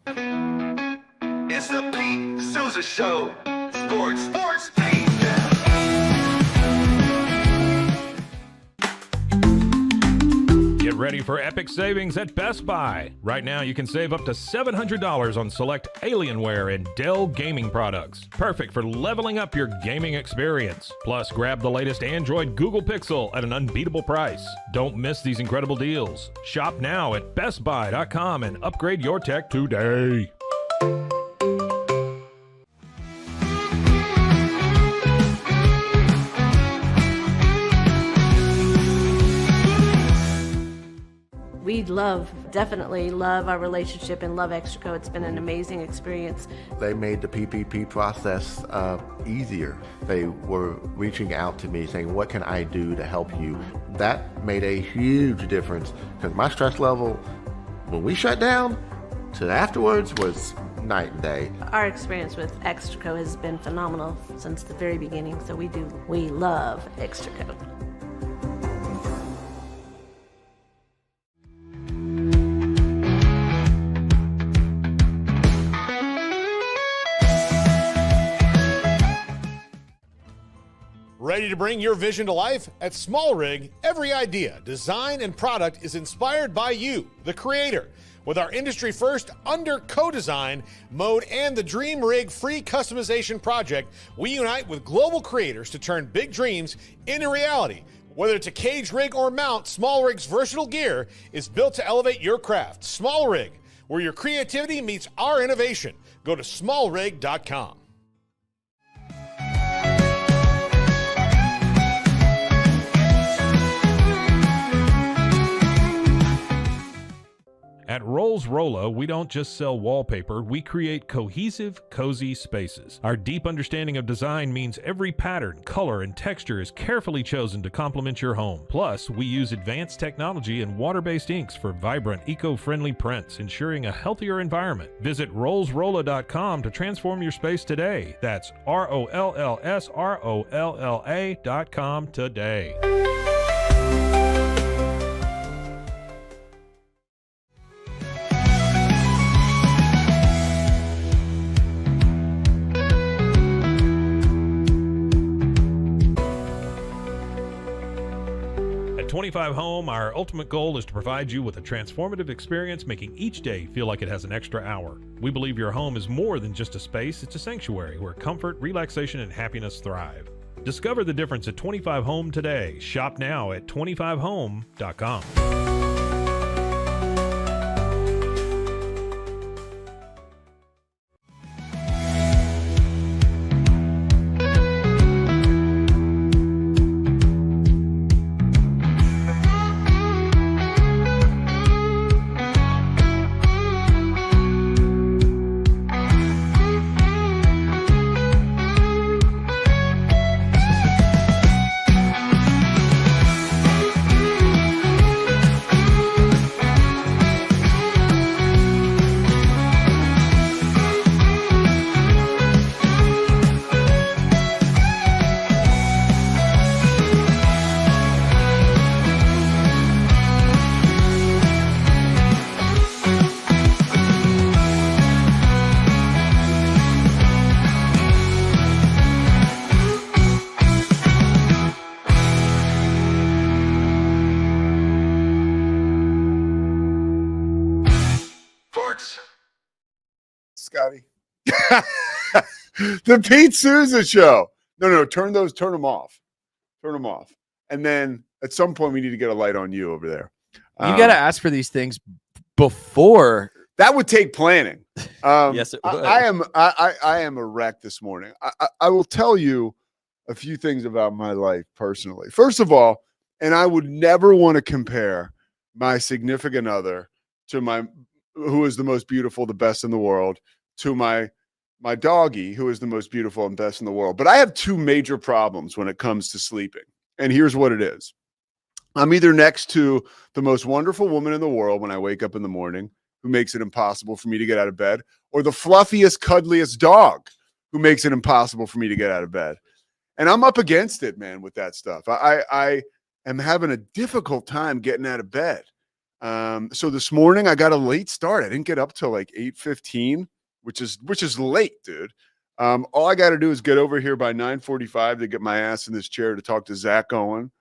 It's the Pete Sousa Show. Sports, Pete. Get ready for epic savings at Best Buy. Right now, you can save up to $700 on select Alienware and Dell gaming products. Perfect for leveling up your gaming experience. Plus, grab the latest Android Google Pixel at an unbeatable price. Don't miss these incredible deals. Shop now at bestbuy.com and upgrade your tech today. We definitely love our relationship and love Extraco. It's been an amazing experience. They made the PPP process easier. They were reaching out to me saying, what can I do to help you? That made a huge difference because my stress level, when we shut down, to afterwards was night and day. Our experience with Extraco has been phenomenal since the very beginning, so we love Extraco. Ready to bring your vision to life? At Small Rig, every idea, design, and product is inspired by you, the creator. With our industry-first under co-design mode and the Dream Rig free customization project, we unite with global creators to turn big dreams into reality. Whether it's a cage rig or mount, Small Rig's versatile gear is built to elevate your craft. Small Rig, where your creativity meets our innovation. Go to smallrig.com. At Rolls Rolla, we don't just sell wallpaper, we create cohesive, cozy spaces. Our deep understanding of design means every pattern, color, and texture is carefully chosen to complement your home. Plus, we use advanced technology and water-based inks for vibrant, eco-friendly prints, ensuring a healthier environment. Visit rollsrolla.com to transform your space today. That's ROLLSROLLA.com today. At 25 Home, our ultimate goal is to provide you with a transformative experience, making each day feel like it has an extra hour. We believe your home is more than just a space, it's a sanctuary where comfort, relaxation, and happiness thrive. Discover the difference at 25 Home today. Shop now at 25home.com. Scotty. The Pete Sousa Show. No, turn them off. Turn them off. And then at some point we need to get a light on you over there. You got to ask for these things before. That would take planning. Yes, it would. I am a wreck this morning. I will tell you a few things about my life personally. First of all, and I would never want to compare my significant other to who is the most beautiful, the best in the world, to my doggie, who is the most beautiful and best in the world. But I have two major problems when it comes to sleeping. And here's what it is. I'm either next to the most wonderful woman in the world when I wake up in the morning, who makes it impossible for me to get out of bed, or the fluffiest, cuddliest dog who makes it impossible for me to get out of bed. And I'm up against it, man, with that stuff. I am having a difficult time getting out of bed. So this morning I got a late start. I didn't get up till like 8:15, which is late, dude. All I got to do is get over here by 9:45 to get my ass in this chair to talk to Zach Owen,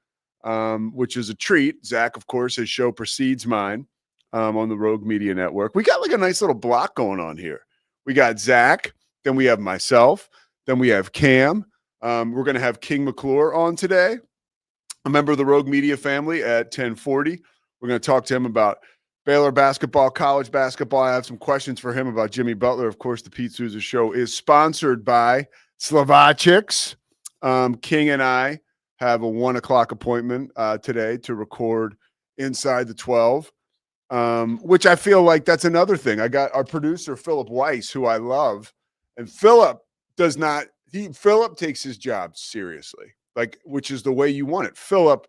which is a treat. Zach, of course, his show precedes mine on the Rogue Media Network. We got like a nice little block going on here. We got Zach, then we have myself, then we have Cam. We're going to have King McClure on today, a member of the Rogue Media family at 10:40. We're going to talk to him about Baylor basketball, college basketball. I have some questions for him about Jimmy Butler. Of course, the Pete Sousa Show is sponsored by Slovacics. King and I have a 1 o'clock appointment today to record Inside the 12, which I feel like that's another thing. I got our producer, Philip Weiss, who I love. And Philip takes his job seriously, like, which is the way you want it. Philip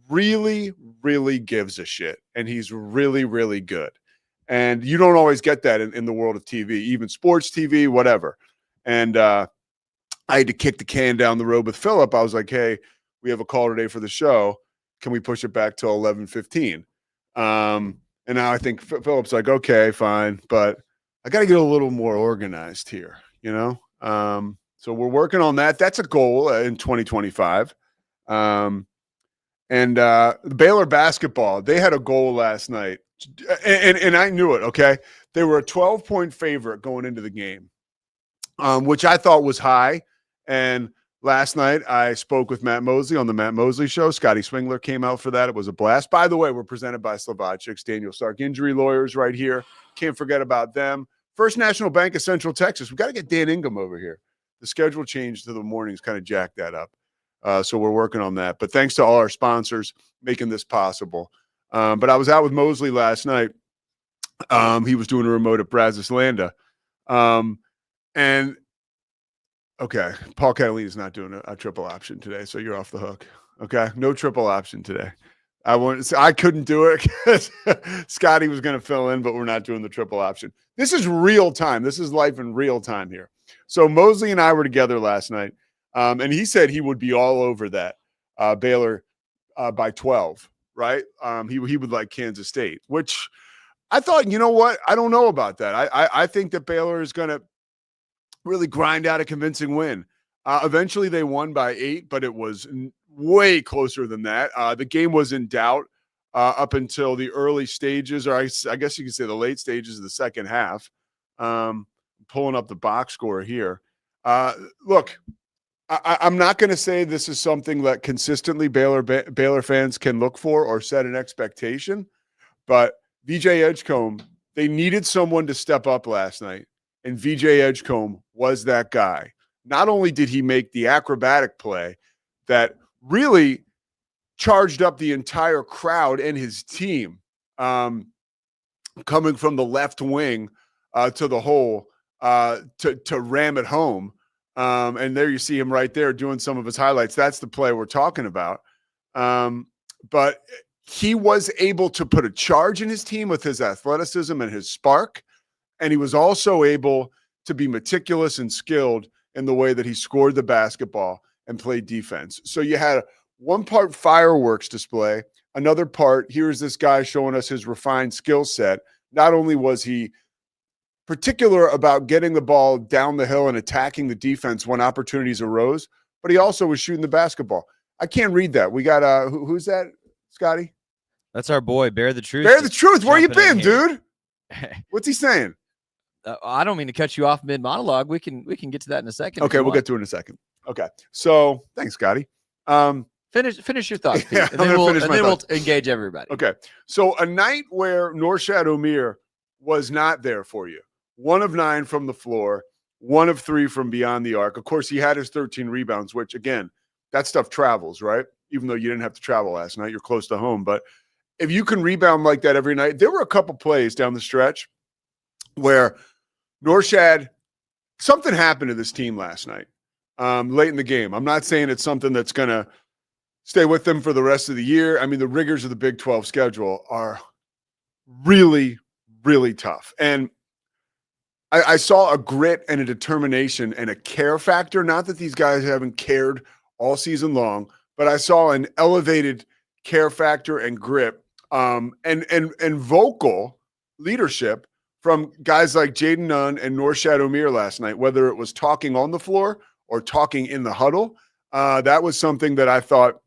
really, really gives a shit, and he's really, really good. And you don't always get that in the world of TV, even sports TV, whatever. And I had to kick the can down the road with Philip. I was like, hey, we have a call today for the show. Can we push it back till 11:15? And now I think Philip's like, okay, fine, but I got to get a little more organized here, you know? So we're working on that. That's a goal in 2025. And Baylor basketball, they had a goal last night, and I knew it, okay? They were a 12-point favorite going into the game, which I thought was high. And last night I spoke with Matt Mosley on the Matt Mosley Show. Scotty Swingler came out for that. It was a blast. By the way, we're presented by Slovacics, Daniel Stark Injury Lawyers right here. Can't forget about them. First National Bank of Central Texas. We got to get Dan Ingham over here. The schedule change to the mornings kind of jacked that up. So we're working on that. But thanks to all our sponsors making this possible. But I was out with Mosley last night. He was doing a remote at Brasislanda. And, okay, Paul Catalina is not doing a triple option today, so you're off the hook. Okay? No triple option today. I couldn't do it because Scotty was going to fill in, but we're not doing the triple option. This is real time. This is life in real time here. So Mosley and I were together last night. And he said he would be all over that Baylor by 12, right? He would like Kansas State, which I thought, you know what? I don't know about that. I think that Baylor is going to really grind out a convincing win. Eventually they won by 8, but it was way closer than that. The game was in doubt up until the early stages, or I guess you could say the late stages of the second half. Pulling up the box score here. Look, I'm not going to say this is something that consistently Baylor fans can look for or set an expectation, but VJ Edgecombe, they needed someone to step up last night, and VJ Edgecombe was that guy. Not only did he make the acrobatic play that really charged up the entire crowd and his team, coming from the left wing to the hole to ram it home. And there you see him right there doing some of his highlights. That's the play we're talking about. But he was able to put a charge in his team with his athleticism and his spark. And he was also able to be meticulous and skilled in the way that he scored the basketball and played defense. So you had one part fireworks display, another part, here's this guy showing us his refined skill set. Not only was he particular about getting the ball down the hill and attacking the defense when opportunities arose, but he also was shooting the basketball. I can't read that. We got who's that, Scotty? That's our boy, Bear the Truth. Bear the Truth. Where you been, here. dude? What's he saying? I don't mean to cut you off mid monologue. We can get to that in a second. Okay, we'll get to it in a second. Okay, so thanks, Scotty. Finish your thoughts, Pete, Yeah, and then we'll thoughts. engage everybody. Okay, so a night where Norshad Omir was not there for you. 1 of 9 from the floor, 1 of 3 from beyond the arc. Of course, he had his 13 rebounds, which, again, that stuff travels, right? Even though you didn't have to travel last night, you're close to home. But if you can rebound like that every night, there were a couple plays down the stretch where Norshad, something happened to this team last night, late in the game. I'm not saying it's something that's going to stay with them for the rest of the year. I mean, the rigors of the Big 12 schedule are really, really tough. And I saw a grit and a determination and a care factor. Not that these guys haven't cared all season long, but I saw an elevated care factor and grip and vocal leadership from guys like Jaden Nunn and Norshad Omir last night, whether it was talking on the floor or talking in the huddle. That was something that I thought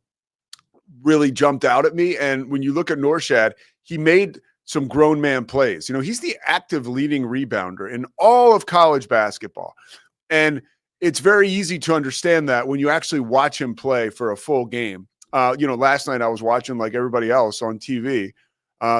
really jumped out at me. And when you look at Norshad, he made some grown man plays. You know, he's the active leading rebounder in all of college basketball. And it's very easy to understand that when you actually watch him play for a full game. Last night I was watching like everybody else on TV.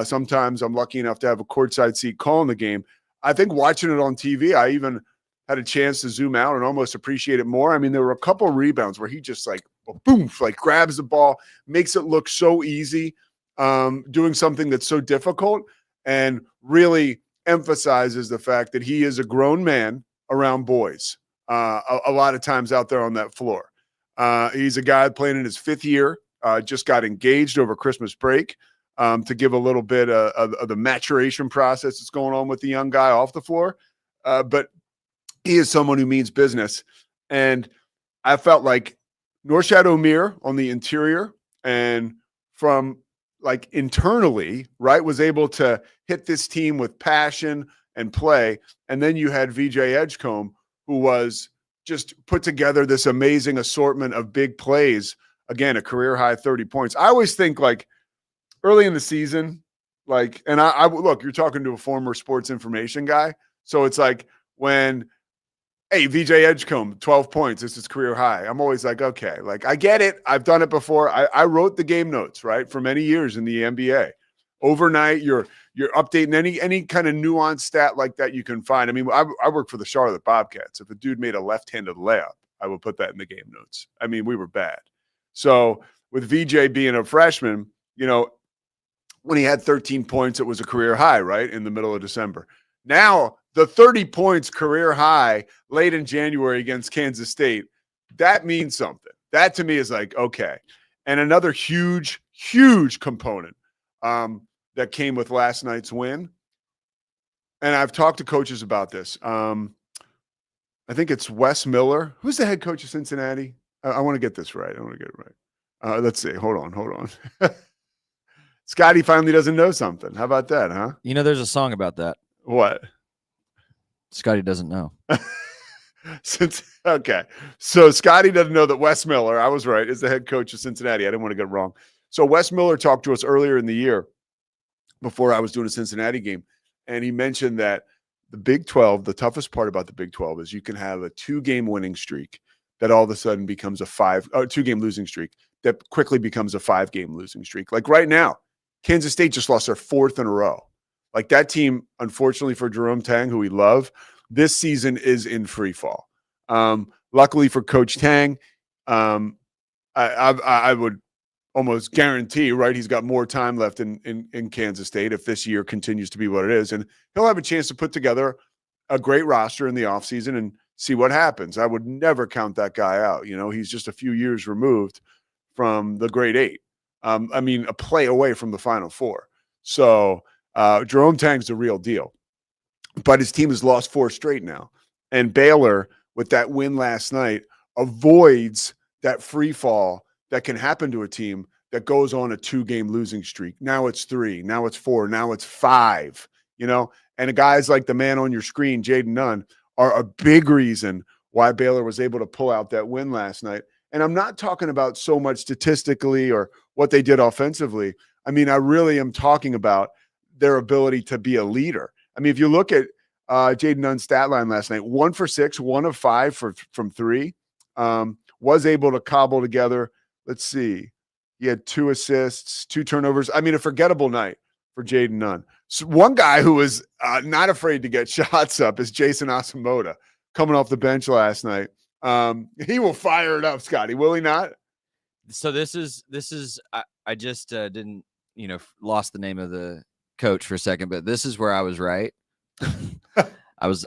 Sometimes I'm lucky enough to have a courtside seat calling the game. I think watching it on TV, I even had a chance to zoom out and almost appreciate it more. I mean, there were a couple of rebounds where he just like, boom, like grabs the ball, makes it look so easy, doing something that's so difficult, and really emphasizes the fact that he is a grown man around boys a lot of times out there on that floor. He's a guy playing in his 5th year, just got engaged over Christmas break to give a little bit of the maturation process that's going on with the young guy off the floor. But he is someone who means business. And I felt like Norshad Omir on the interior and from like internally, right, was able to hit this team with passion and play. And then you had VJ Edgecombe, who was just put together this amazing assortment of big plays. Again, a career high 30 points. I always think like early in the season, like, and I look, you're talking to a former sports information guy. So it's like when, hey, VJ Edgecombe, 12 points, this is career high. I'm always like, okay, like I get it. I've done it before. I wrote the game notes, right, for many years in the NBA. Overnight, you're updating any kind of nuanced stat like that you can find. I mean, I work for the Charlotte Bobcats. If a dude made a left-handed layup, I would put that in the game notes. I mean, we were bad. So with VJ being a freshman, you know, when he had 13 points, it was a career high, right, in the middle of December. Now, the 30 points career high late in January against Kansas State, that means something. That to me is like, okay. And another huge, huge component that came with last night's win. And I've talked to coaches about this. I think it's Wes Miller. Who's the head coach of Cincinnati? I want to get this right. I want to get it right. Let's see. Hold on. Scotty finally doesn't know something. How about that, huh? You know, there's a song about that. What? Scotty doesn't know. Okay. So Scotty doesn't know that Wes Miller, I was right, is the head coach of Cincinnati. I didn't want to get it wrong. So Wes Miller talked to us earlier in the year before I was doing a Cincinnati game, and he mentioned that the Big 12, the toughest part about the Big 12 is you can have a 2-game winning streak that all of a sudden becomes a 2-game losing streak that quickly becomes a 5-game losing streak. Like right now, Kansas State just lost their 4th in a row. Like that team, unfortunately for Jerome Tang, who we love, this season is in free fall. Luckily for Coach Tang, I would almost guarantee, right, he's got more time left in Kansas State if this year continues to be what it is. And he'll have a chance to put together a great roster in the offseason and see what happens. I would never count that guy out. You know, he's just a few years removed from the grade 8. I mean, a play away from the Final Four. So Jerome Tang's the real deal. But his team has lost 4 straight now. And Baylor, with that win last night, avoids that free fall that can happen to a team that goes on a 2-game losing streak. Now it's 3, now it's 4, now it's 5, you know? And the guys like the man on your screen, Jaden Nunn, are a big reason why Baylor was able to pull out that win last night. And I'm not talking about so much statistically or what they did offensively. I mean, I really am talking about their ability to be a leader. I mean, if you look at Jaden Nunn's stat line last night, 1 for 6, 1 of 5 from 3, was able to cobble together. Let's see. He had 2 assists, 2 turnovers. I mean, a forgettable night for Jaden Nunn. So one guy who was not afraid to get shots up is Jason Asamoah, coming off the bench last night. He will fire it up, Scotty, will he not? So this is I just didn't, lost the name of the coach for a second, but this is where I was right.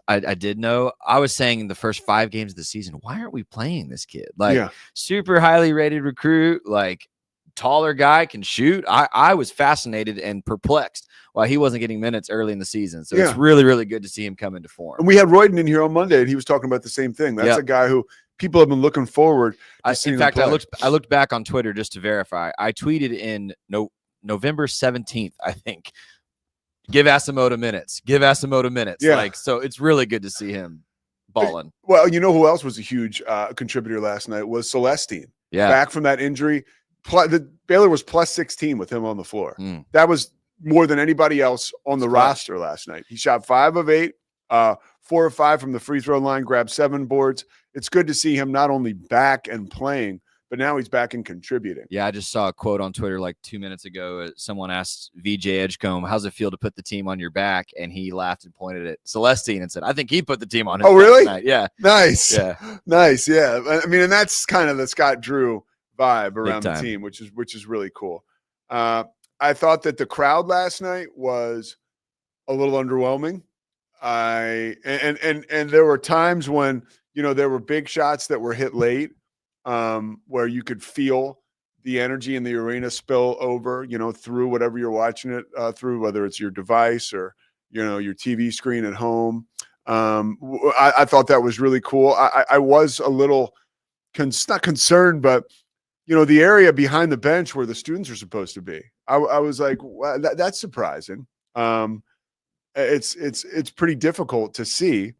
I did know. I was saying in the first 5 games of the season, why aren't we playing this kid? Like super highly rated recruit, like taller guy, can shoot. I was fascinated and perplexed why he wasn't getting minutes early in the season. So it's really, really good to see him come into form. And we had Royden in here on Monday, and he was talking about the same thing. That's a guy who people have been looking forward to seeing. In fact, I looked back on Twitter just to verify. I tweeted in November 17th, I think. Give Asamoah minutes. Give Asamoah minutes. Yeah. Like, so it's really good to see him balling. Well, you know who else was a huge contributor last night was Celestine. Yeah. Back from that injury. The Baylor was plus 16 with him on the floor. That was more than anybody else on the roster last night. He shot 5 of 8, 4 of 5 from the free throw line, grabbed 7 boards. It's good to see him not only back and playing, but now he's back and contributing. Yeah, I just saw a quote on Twitter like 2 minutes ago. Someone asked VJ Edgecombe, how's it feel to put the team on your back? And he laughed and pointed at Celestine and said, I think he put the team on his back really? tonight. Yeah. Nice. Yeah. Nice. Yeah. I mean, and that's kind of the Scott Drew vibe around the team, which is really cool. I thought that the crowd last night was a little underwhelming. And there were times when, you know, there were big shots that were hit late, where you could feel the energy in the arena spill over, you know, through whatever you're watching it through, whether it's your device or, you know, your TV screen at home. I thought that was really cool. I was a little not concerned, but, you know, the area behind the bench where the students are supposed to be, I was like, well, that's surprising. It's pretty difficult to see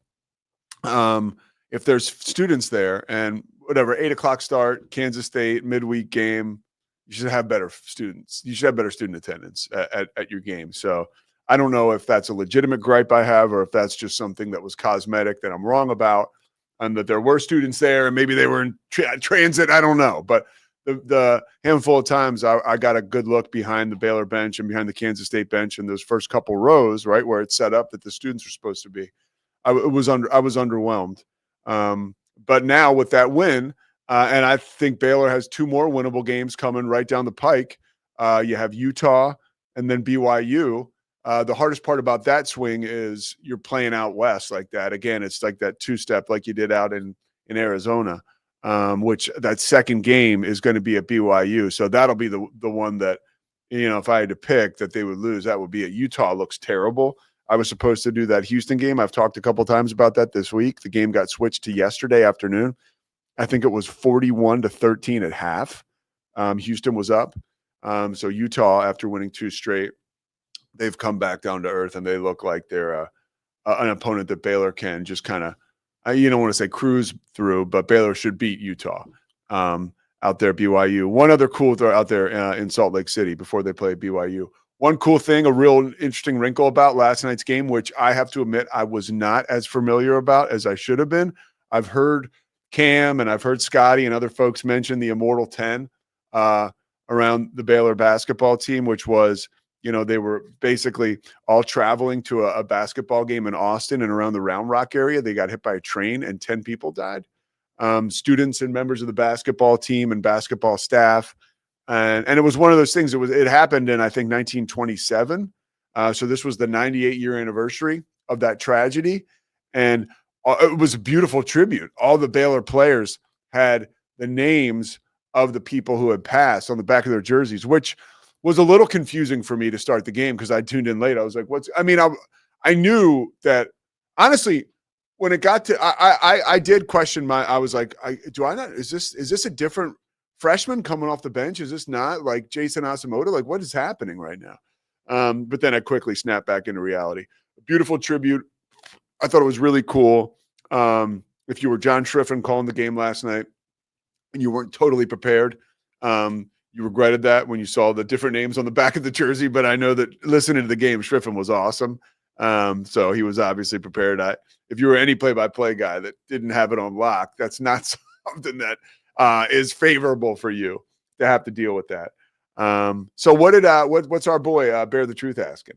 if there's students there and whatever, 8:00 start, Kansas State midweek game, you should have better students. You should have better student attendance at your game. So I don't know if that's a legitimate gripe I have, or if that's just something that was cosmetic that I'm wrong about, and that there were students there and maybe they were in transit. I don't know. But the handful of times I got a good look behind the Baylor bench and behind the Kansas State bench in those first couple rows, right where it's set up that the students are supposed to be. I was underwhelmed. But now with that win, and I think Baylor has 2 more winnable games coming right down the pike. You have Utah and then BYU. The hardest part about that swing is you're playing out west like that. Again, it's like that 2-step like you did out in Arizona, which that second game is going to be at BYU. So that'll be the one that, you know, if I had to pick that they would lose, that would be at Utah. Looks terrible. I was supposed to do that Houston game. I've talked a couple times about that this week. The game got switched to yesterday afternoon. I think it was 41-13 at half. Houston was up. So Utah, after winning 2 straight, they've come back down to earth, and they look like they're an opponent that Baylor can just kind of, you don't want to say cruise through, but Baylor should beat Utah out there at BYU. One other cool throw out there in Salt Lake City before they play BYU. One cool thing, a real interesting wrinkle about last night's game, which I have to admit I was not as familiar about as I should have been. I've heard Cam and I've heard Scotty and other folks mention the Immortal 10 around the Baylor basketball team, which was, you know, they were basically all traveling to a basketball game in Austin and around the Round Rock area. They got hit by a train and 10 people died. Students and members of the basketball team and basketball staff. And it was one of those things. It happened in, I think, 1927. So this was the 98-year anniversary of that tragedy. And it was a beautiful tribute. All the Baylor players had the names of the people who had passed on the back of their jerseys, which was a little confusing for me to start the game because I tuned in late. I was like, I knew that, honestly, when it got to, I did question I was like, is this a different freshman coming off the bench? Is this not like Jason Asamoah? Like, what is happening right now? But then I quickly snapped back into reality. A beautiful tribute. I thought it was really cool. If you were John Schriffen calling the game last night and you weren't totally prepared, you regretted that when you saw the different names on the back of the jersey. But I know that listening to the game, Schriffen was awesome. So he was obviously prepared. If you were any play-by-play guy that didn't have it on lock, that's not something that is favorable for you to have to deal with that. So what's our boy Bear the Truth asking?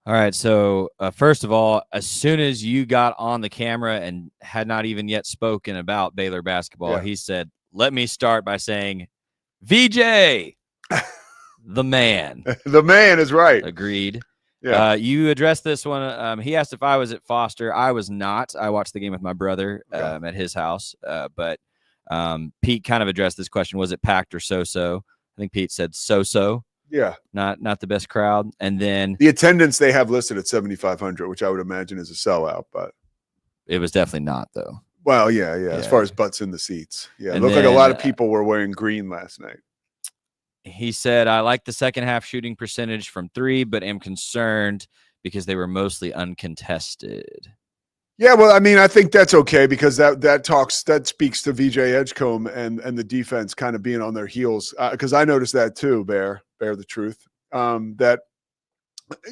All right. So first of all, as soon as you got on the camera and had not even yet spoken about Baylor basketball, he said, let me start by saying, VJ, the man. The man is right. Agreed. Yeah. You addressed this one. He asked if I was at Foster. I was not. I watched the game with my brother at his house. But Pete kind of addressed this question. Was it packed or so-so? I think Pete said so-so. Yeah. Not the best crowd. And then the attendance they have listed at 7,500, which I would imagine is a sellout, but it was definitely not, though. Well, yeah. As far as butts in the seats. Yeah. It looked like a lot of people were wearing green last night. He said, I like the second half shooting percentage from 3, but am concerned because they were mostly uncontested. Yeah, well, I mean, I think that's okay because that speaks to VJ Edgecombe and the defense kind of being on their heels. Because I noticed that too, bear the truth. That,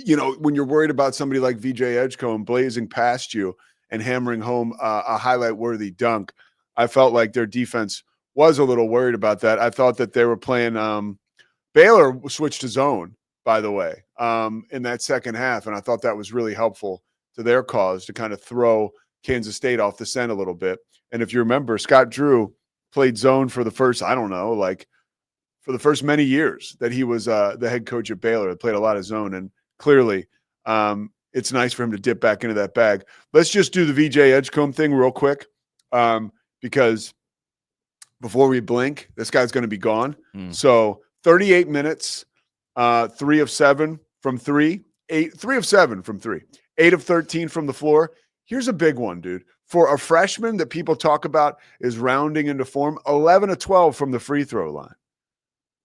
you know, when you're worried about somebody like VJ Edgecombe blazing past you and hammering home a highlight-worthy dunk, I felt like their defense was a little worried about that. I thought that they were playing Baylor switched to zone, by the way, in that second half, and I thought that was really helpful to their cause to kind of throw Kansas State off the scent a little bit. And if you remember, Scott Drew played zone for the first, I don't know, like for the first many years that he was the head coach at Baylor. He played a lot of zone, and clearly it's nice for him to dip back into that bag. Let's just do the VJ Edgecombe thing real quick because before we blink, this guy's going to be gone. So 38 minutes, 3 of 7 from 3, 3 of 7 from 3. 8 of 13 from the floor. Here's a big one, dude. For a freshman that people talk about is rounding into form, 11 of 12 from the free throw line.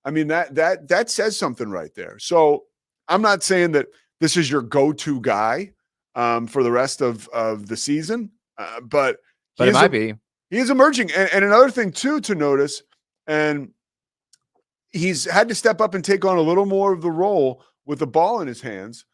I mean, that says something right there. So I'm not saying that this is your go-to guy for the rest of the season, but it might be. He is emerging. And another thing, too, to notice, and he's had to step up and take on a little more of the role with the ball in his hands,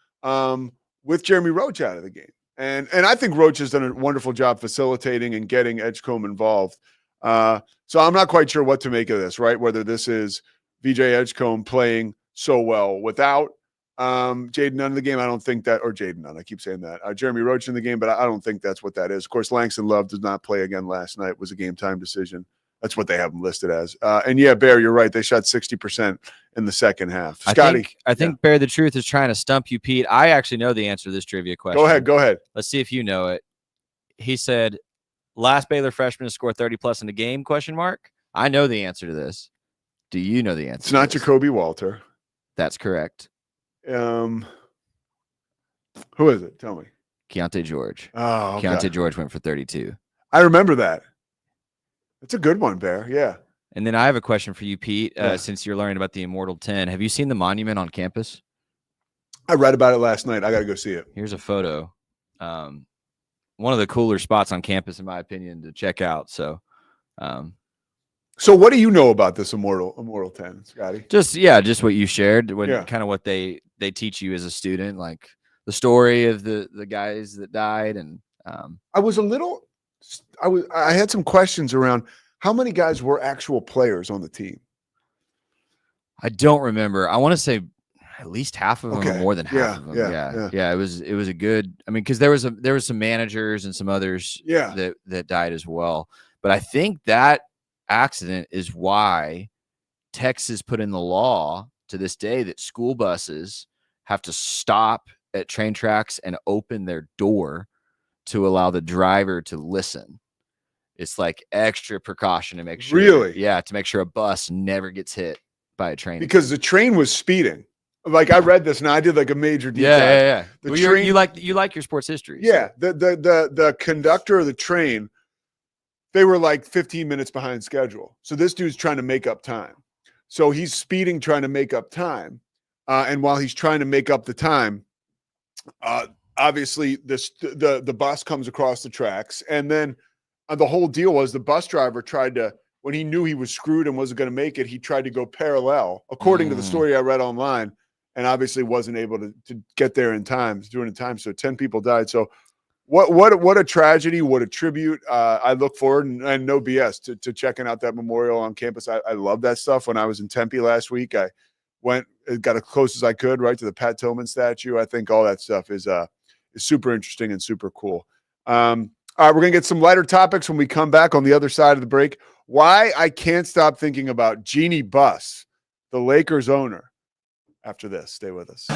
with Jeremy Roach out of the game. And I think Roach has done a wonderful job facilitating and getting Edgecombe involved. So I'm not quite sure what to make of this, right? Whether this is VJ Edgecombe playing so well without Jaden Nunn in the game. I don't think that, or Jaden Nunn, I keep saying that. Jeremy Roach in the game, but I don't think that's what that is. Of course, Langston Love did not play again last night. It was a game time decision. That's what they have him listed as. And yeah, Bear, you're right. They shot 60% in the second half. Scotty. I think Bear the Truth is trying to stump you, Pete. I actually know the answer to this trivia question. Go ahead. Let's see if you know it. He said, last Baylor freshman to score 30+ in a game, ? I know the answer to this. Do you know the answer? It's not Jacoby Walter. That's correct. Who is it? Tell me. Keontae George. Oh, okay. Keontae George went for 32. I remember that. That's a good one, Bear. Yeah. And then I have a question for you, Pete, since you're learning about the Immortal 10. Have you seen the monument on campus? I read about it last night. I got to go see it. Here's a photo. One of the cooler spots on campus, in my opinion, to check out. So what do you know about this Immortal 10, Scotty? Just what you shared, kind of what they teach you as a student, like the story of the guys that died. And I had some questions around how many guys were actual players on the team. I don't remember. I want to say at least half of them, or more than half of them. Yeah. It was a good. I mean, because there was some managers and some others. That died as well. But I think that accident is why Texas put in the law to this day that school buses have to stop at train tracks and open their door to allow the driver to listen. It's like extra precaution to make sure. Really? Yeah, to make sure a bus never gets hit by a train. Because the train was speeding. Like I read this and I did like a major deep dive. Yeah. The train, you like your sports history. Yeah. So. The conductor of the train, they were like 15 minutes behind schedule. So this dude's trying to make up time. So he's speeding, trying to make up time. And while he's trying to make up the time, obviously the bus comes across the tracks. And then the whole deal was the bus driver tried to, when he knew he was screwed and wasn't going to make it, he tried to go parallel, according to the story I read online, and obviously wasn't able to get there in time, doing it in time. So 10 people died. So what a tragedy, what a tribute. I look forward, and no BS, to checking out that memorial on campus. I love that stuff. When I was in Tempe last week, I got as close as I could, right to the Pat Tillman statue. I think all that stuff is super interesting and super cool. All right, we're going to get some lighter topics when we come back on the other side of the break. Why I can't stop thinking about Jeannie Buss, the Lakers owner. After this, stay with us.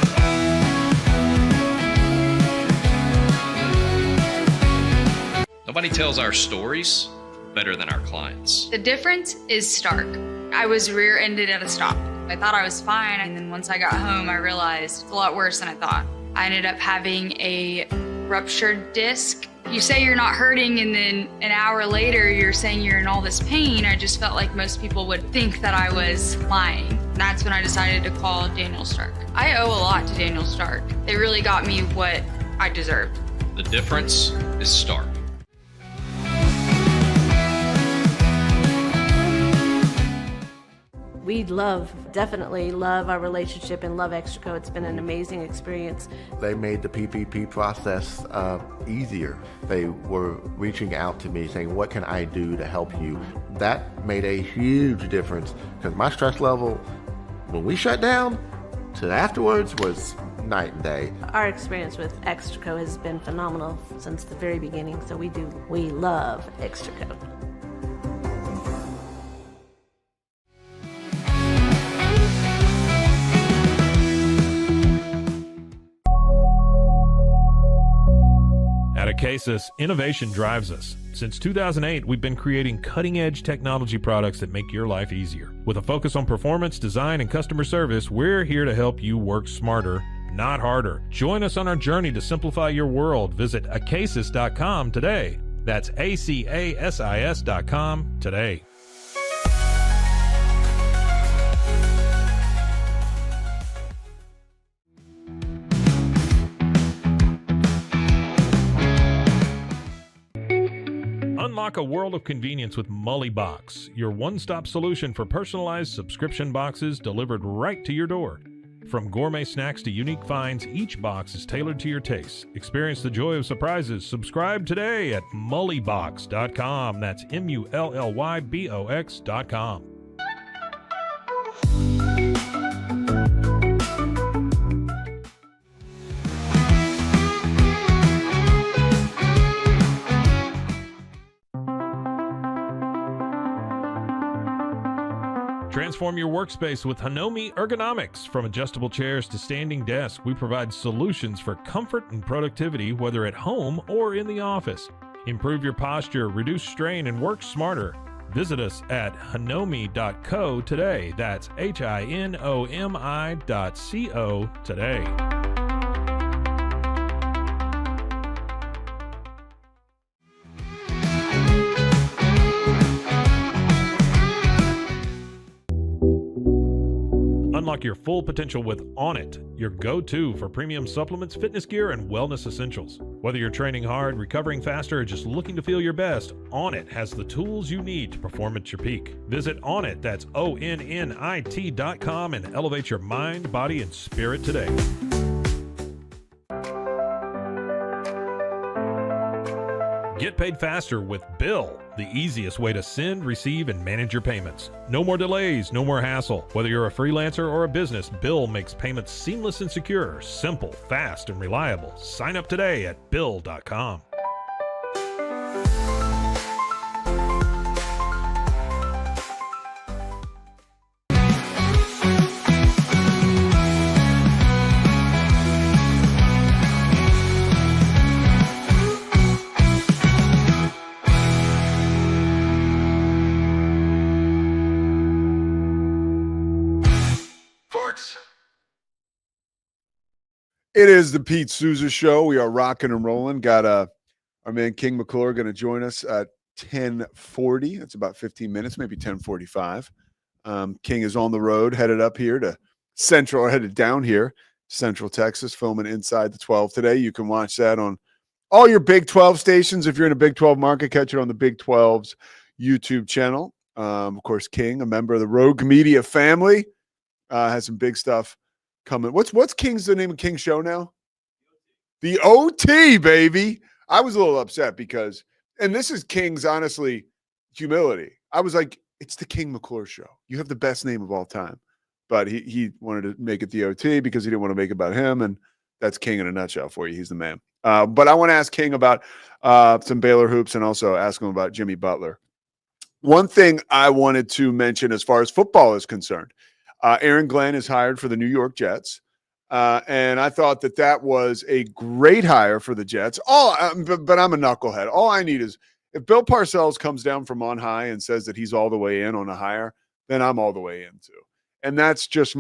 Nobody tells our stories better than our clients. The difference is stark. I was rear-ended at a stop. I thought I was fine, and then once I got home, I realized it's a lot worse than I thought. I ended up having a ruptured disc. You say you're not hurting, and then an hour later, you're saying you're in all this pain. I just felt like most people would think that I was lying. That's when I decided to call Daniel Stark. I owe a lot to Daniel Stark. They really got me what I deserved. The difference is Stark. We definitely love our relationship and love Extraco. It's been an amazing experience. They made the PPP process easier. They were reaching out to me saying, what can I do to help you? That made a huge difference because my stress level, when we shut down, to afterwards was night and day. Our experience with Extraco has been phenomenal since the very beginning, so we love Extraco. At Acasis, innovation drives us. Since 2008, we've been creating cutting-edge technology products that make your life easier. With a focus on performance, design, and customer service, we're here to help you work smarter, not harder. Join us on our journey to simplify your world. Visit acasis.com today. That's ACASIS.com today. Unlock a world of convenience with Mully Box, your one-stop solution for personalized subscription boxes delivered right to your door. From gourmet snacks to unique finds, each box is tailored to your tastes. Experience the joy of surprises. Subscribe today at mullybox.com. That's MULLYBOX.com. Transform your workspace with Hanomi Ergonomics. From adjustable chairs to standing desks, we provide solutions for comfort and productivity, whether at home or in the office. Improve your posture, reduce strain, and work smarter. Visit us at hanomi.co today. That's HINOMI.co today. Unlock your full potential with Onnit, your go-to for premium supplements, fitness gear, and wellness essentials. Whether you're training hard, recovering faster, or just looking to feel your best, Onnit has the tools you need to perform at your peak. Visit Onnit, that's ONNIT.com, and elevate your mind, body, and spirit today. Get paid faster with Bill, the easiest way to send, receive, and manage your payments. No more delays, no more hassle. Whether you're a freelancer or a business, Bill makes payments seamless and secure, simple, fast, and reliable. Sign up today at Bill.com. It is the Pete Sousa Show. We are rocking and rolling. Got our man King McClure going to join us at 10:40. That's about 15 minutes, maybe 10:45. King is on the road, headed up here to Central, or headed down here, Central Texas, filming Inside the 12 today. You can watch that on all your Big 12 stations. If you're in a Big 12 market, catch it on the Big 12's YouTube channel. Of course, King, a member of the Rogue Media family, has some big stuff coming. What's King's, the name of King's show now? The OT, baby. I was a little upset because, and this is King's, honestly, humility. I was like, it's the King McClure Show. You have the best name of all time. But he wanted to make it the OT because he didn't want to make it about him, and that's King in a nutshell for you. He's the man. But I want to ask King about some Baylor hoops and also ask him about Jimmy Butler. One thing I wanted to mention as far as football is concerned, Aaron Glenn is hired for the New York Jets. And I thought that was a great hire for the Jets. But I'm a knucklehead. All I need is if Bill Parcells comes down from on high and says that he's all the way in on a hire, then I'm all the way in too. And that's just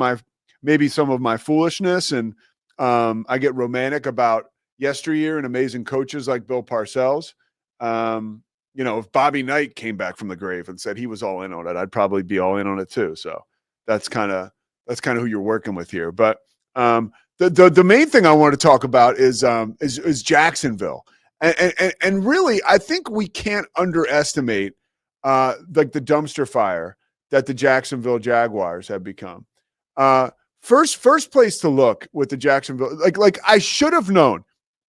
maybe some of my foolishness. And I get romantic about yesteryear and amazing coaches like Bill Parcells. If Bobby Knight came back from the grave and said he was all in on it, I'd probably be all in on it too. So that's kind of That's kind of who you're working with here. But the main thing I want to talk about is Jacksonville, and really, I think we can't underestimate like the dumpster fire that the Jacksonville Jaguars have become. First place to look with the Jacksonville, like I should have known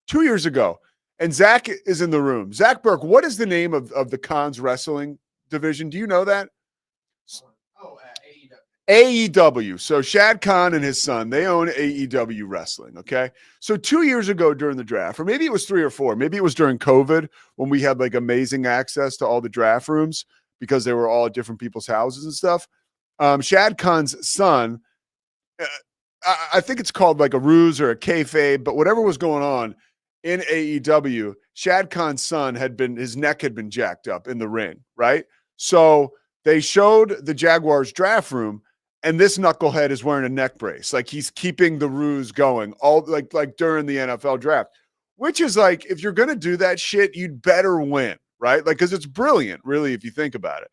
2 years ago. And Zach is in the room. Zach Burke, what is the name of the Khan's wrestling division? Do you know that? AEW. So Shad Khan and his son, they own AEW Wrestling, okay? So 2 years ago during the draft, or maybe it was 3 or 4, maybe it was during COVID when we had like amazing access to all the draft rooms because they were all at different people's houses and stuff. Shad Khan's son, I think it's called like a ruse or a kayfabe, but whatever was going on in AEW, Shad Khan's son his neck had been jacked up in the ring, right? So they showed the Jaguars draft room, and this knucklehead is wearing a neck brace. Like he's keeping the ruse going all like during the NFL draft, which is like, if you're going to do that shit, you'd better win, right? Like, cause it's brilliant, really, if you think about it.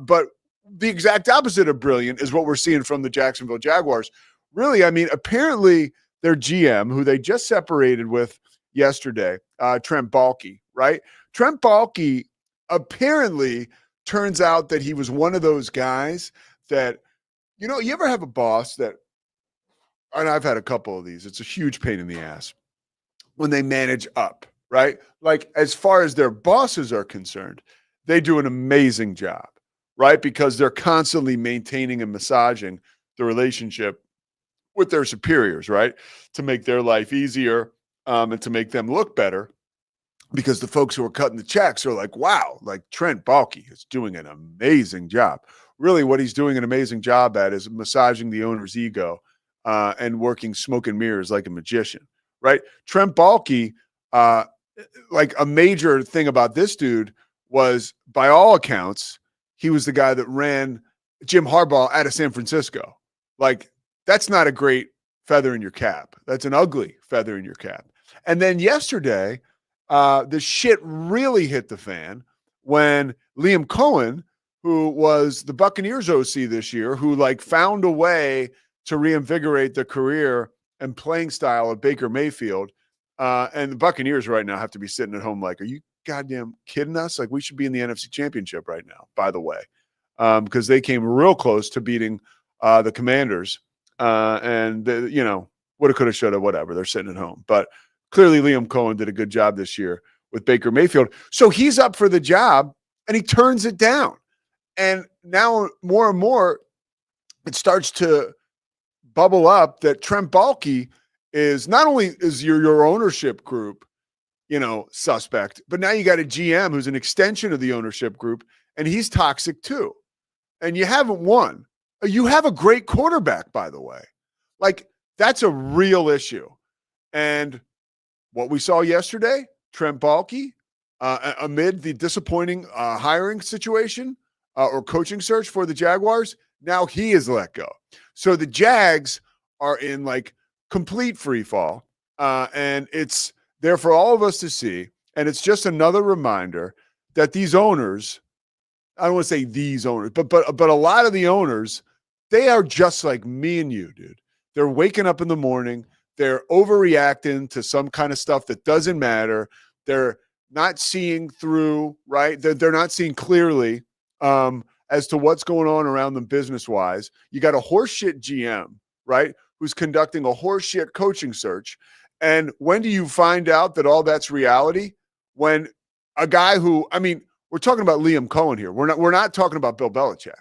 But the exact opposite of brilliant is what we're seeing from the Jacksonville Jaguars. Really, I mean, apparently their GM, who they just separated with yesterday, Trent Baalke, right? Trent Baalke apparently turns out that he was one of those guys that, you ever have a boss that, and I've had a couple of these, it's a huge pain in the ass when they manage up, right? Like as far as their bosses are concerned, they do an amazing job, right? Because they're constantly maintaining and massaging the relationship with their superiors, right? To make their life easier and to make them look better, because the folks who are cutting the checks are like, wow, like Trent Baalke is doing an amazing job. Really what he's doing an amazing job at is massaging the owner's ego and working smoke and mirrors like a magician, right? Trent Baalke, like a major thing about this dude was, by all accounts, he was the guy that ran Jim Harbaugh out of San Francisco. Like, that's not a great feather in your cap. That's an ugly feather in your cap. And then yesterday, the shit really hit the fan when Liam Cohen, who was the Buccaneers OC this year, who like found a way to reinvigorate the career and playing style of Baker Mayfield. And the Buccaneers right now have to be sitting at home like, are you goddamn kidding us? Like, we should be in the NFC Championship right now, by the way, because they came real close to beating the Commanders. And woulda, coulda, shoulda, whatever. They're sitting at home. But clearly Liam Cohen did a good job this year with Baker Mayfield. So he's up for the job and he turns it down. And now more and more it starts to bubble up that Trent Baalke is not only is your ownership group, suspect, but now you got a GM who's an extension of the ownership group, and he's toxic too. And you haven't won. You have a great quarterback, by the way. Like, that's a real issue. And what we saw yesterday, Trent Baalke, amid the disappointing hiring situation or coaching search for the Jaguars, now he is let go. So the Jags are in like complete free fall. And it's there for all of us to see. And it's just another reminder that these owners, I don't want to say these owners, but a lot of the owners, they are just like me and you, dude. They're waking up in the morning. They're overreacting to some kind of stuff that doesn't matter. They're not seeing through, right? They're not seeing clearly as to what's going on around them business-wise. You got a horseshit GM, right, who's conducting a horseshit coaching search. And when do you find out that all that's reality? When a guy who, I mean, we're talking about Liam Cohen here. We're not talking about Bill Belichick.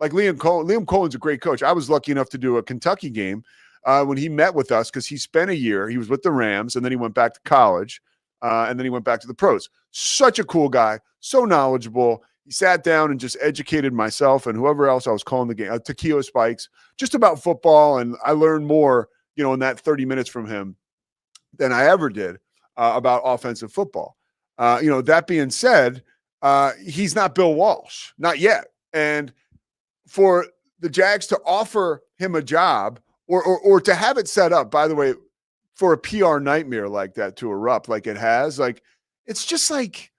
Like Liam Cohen's a great coach. I was lucky enough to do a Kentucky game when he met with us because he spent a year. He was with the Rams, and then he went back to college, and then he went back to the pros. Such a cool guy, so knowledgeable. He sat down and just educated myself and whoever else I was calling the game, Taquio Spikes, just about football, and I learned more, in that 30 minutes from him than I ever did about offensive football. That being said, he's not Bill Walsh, not yet. And for the Jags to offer him a job or to have it set up, by the way, for a PR nightmare like that to erupt like it has, like, it's just like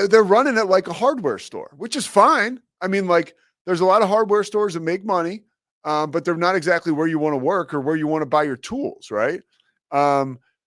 they're running it like a hardware store, which is fine. I mean, like, there's a lot of hardware stores that make money. but they're not exactly where you want to work or where you want to buy your tools, right?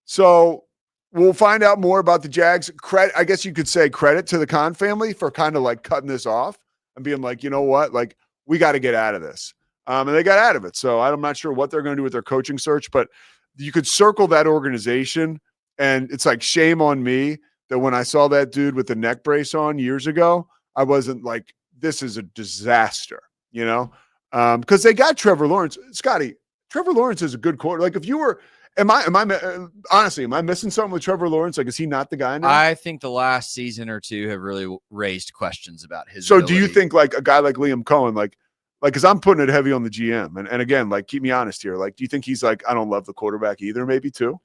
So we'll find out more about the Jags. I guess you could say credit to the Khan family for kind of like cutting this off and being like, you know what, like we got to get out of this. And they got out of it. So I'm not sure what they're going to do with their coaching search, but you could circle that organization. And it's like, shame on me that when I saw that dude with the neck brace on years ago, I wasn't like, this is a disaster, you know? Because they got Trevor Lawrence. Scotty, Trevor Lawrence is a good quarter. Like if you were, honestly, am I missing something with Trevor Lawrence? Like, is he not the guy now? I think the last season or two have really raised questions about his So ability. do you think like a guy like Liam Cohen, like, because I'm putting it heavy on the GM. And again, like, keep me honest here. Like, do you think he's like, I don't love the quarterback either, maybe too?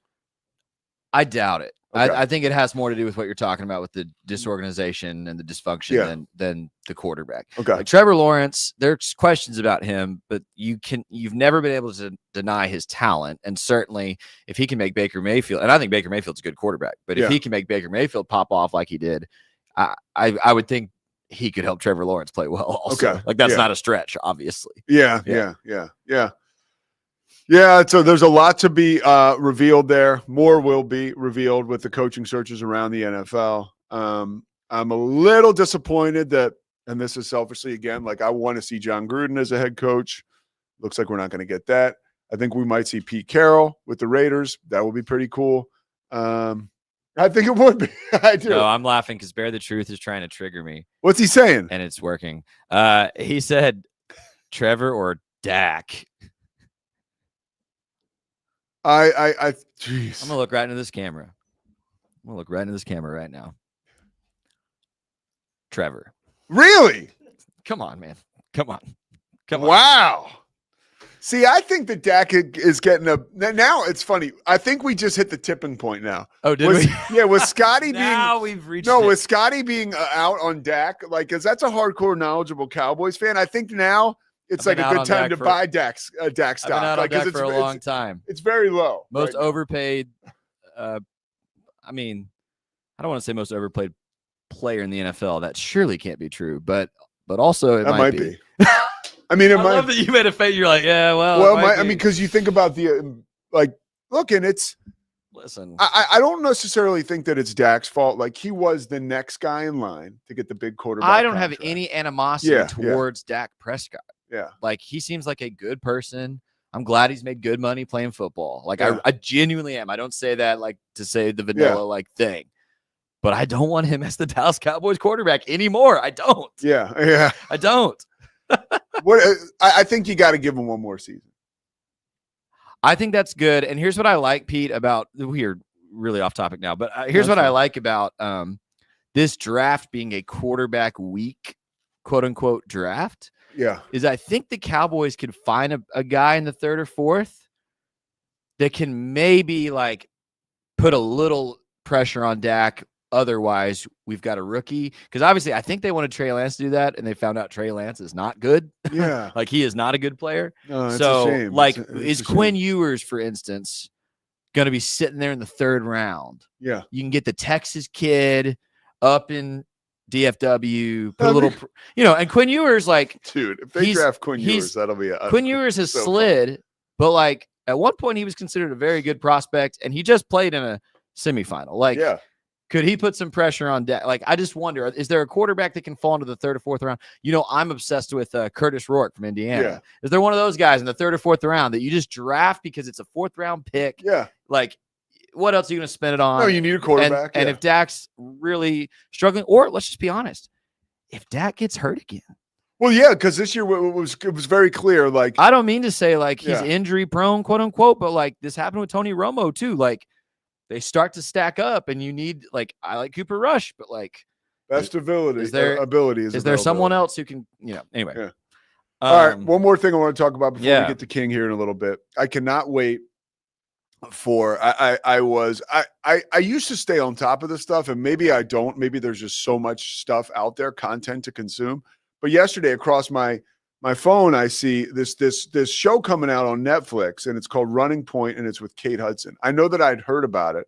I doubt it. Okay. I think it has more to do with what you're talking about with the disorganization and the dysfunction than the quarterback. Okay. Like Trevor Lawrence, there's questions about him, but you've never been able to deny his talent. And certainly if he can make Baker Mayfield, and I think Baker Mayfield's a good quarterback, but if he can make Baker Mayfield pop off like he did, I would think he could help Trevor Lawrence play well also. Okay. Like that's not a stretch, obviously. Yeah. So there's a lot to be revealed there. More will be revealed with the coaching searches around the NFL. I'm a little disappointed that, and this is selfishly again, like I want to see John Gruden as a head coach. Looks like we're not going to get that. I think we might see Pete Carroll with the Raiders. That would be pretty cool. I think it would be. I do. No, I'm laughing because Bear the Truth is trying to trigger me. What's he saying? And it's working. He said Trevor or Dak. Jeez. I'm gonna look right into this camera. I'm gonna look right into this camera right now. Trevor. Really? Come on, man. Come on. Wow. See, I think that Dak is getting now it's funny. I think we just hit the tipping point now. Oh, did we? Yeah, with Scotty we've reached with Scotty being out on Dak, like, because that's a hardcore, knowledgeable Cowboys fan. I think now it's like a good time to buy Dak stock. I've been out on Dak for a long time. It's very low. Most overpaid. I mean, I don't want to say most overpaid player in the NFL. That surely can't be true, but also it might be. I mean, I love that you made a face. You're like, yeah, well, I mean, because you think about the look, and it's. Listen, I don't necessarily think that it's Dak's fault. Like, he was the next guy in line to get the big quarterback. I don't contract. have any animosity towards Dak Prescott. Yeah, like he seems like a good person. I'm glad he's made good money playing football. Like I genuinely am. I don't say that like to say the vanilla like thing. But I don't want him as the Dallas Cowboys quarterback anymore. I don't. Yeah. I don't. I think you got to give him one more season. I think that's good. And here's what I like, Pete, about we're really off topic now, but here's what I like about this draft being a quarterback week, quote unquote draft. Yeah. Is I think the Cowboys could find a guy in the third or fourth that can maybe like put a little pressure on Dak. Otherwise, we've got a rookie. Because obviously, I think they wanted Trey Lance to do that, and they found out Trey Lance is not good. Yeah. Like, he is not a good player. No, it's so, a shame. like, it's is Quinn Ewers, for instance, going to be sitting there in the third round? Yeah. You can get the Texas kid up in DFW, put a little, and Quinn Ewers, like, dude, if they draft Quinn Ewers, that'll be Quinn Ewers has slid, but like at one point he was considered a very good prospect, and he just played in a semifinal. Like, could he put some pressure on Dak? Like, I just wonder, is there a quarterback that can fall into the third or fourth round? I'm obsessed with Curtis Rourke from Indiana. Yeah. Is there one of those guys in the third or fourth round that you just draft because it's a fourth round pick? Yeah. Like, what else are you going to spend it on? No, you need a quarterback. And if Dak's really struggling, or let's just be honest, if Dak gets hurt again. Well, yeah, because this year it was very clear. Like, I don't mean to say like he's injury prone, quote unquote, but like this happened with Tony Romo too. Like, they start to stack up, and you need, like, I like Cooper Rush, but like best ability. Is there someone else who can, anyway. Yeah. All right. One more thing I want to talk about before we get to King here in a little bit. I cannot wait for I used to stay on top of this stuff, and maybe I don't. Maybe there's just so much stuff out there, content to consume. But yesterday across my phone, I see this show coming out on Netflix, and it's called Running Point, and it's with Kate Hudson. I know that I'd heard about it,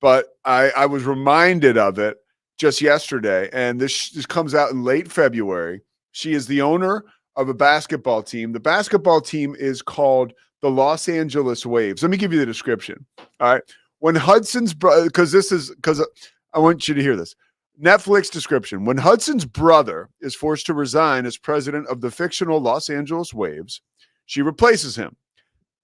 but I was reminded of it just yesterday, and this comes out in late February. She is the owner of a basketball team. The basketball team is called the Los Angeles Waves. Let me give you the description. All right. When Hudson's brother, because I want you to hear this. Netflix description. When Hudson's brother is forced to resign as president of the fictional Los Angeles Waves, she replaces him.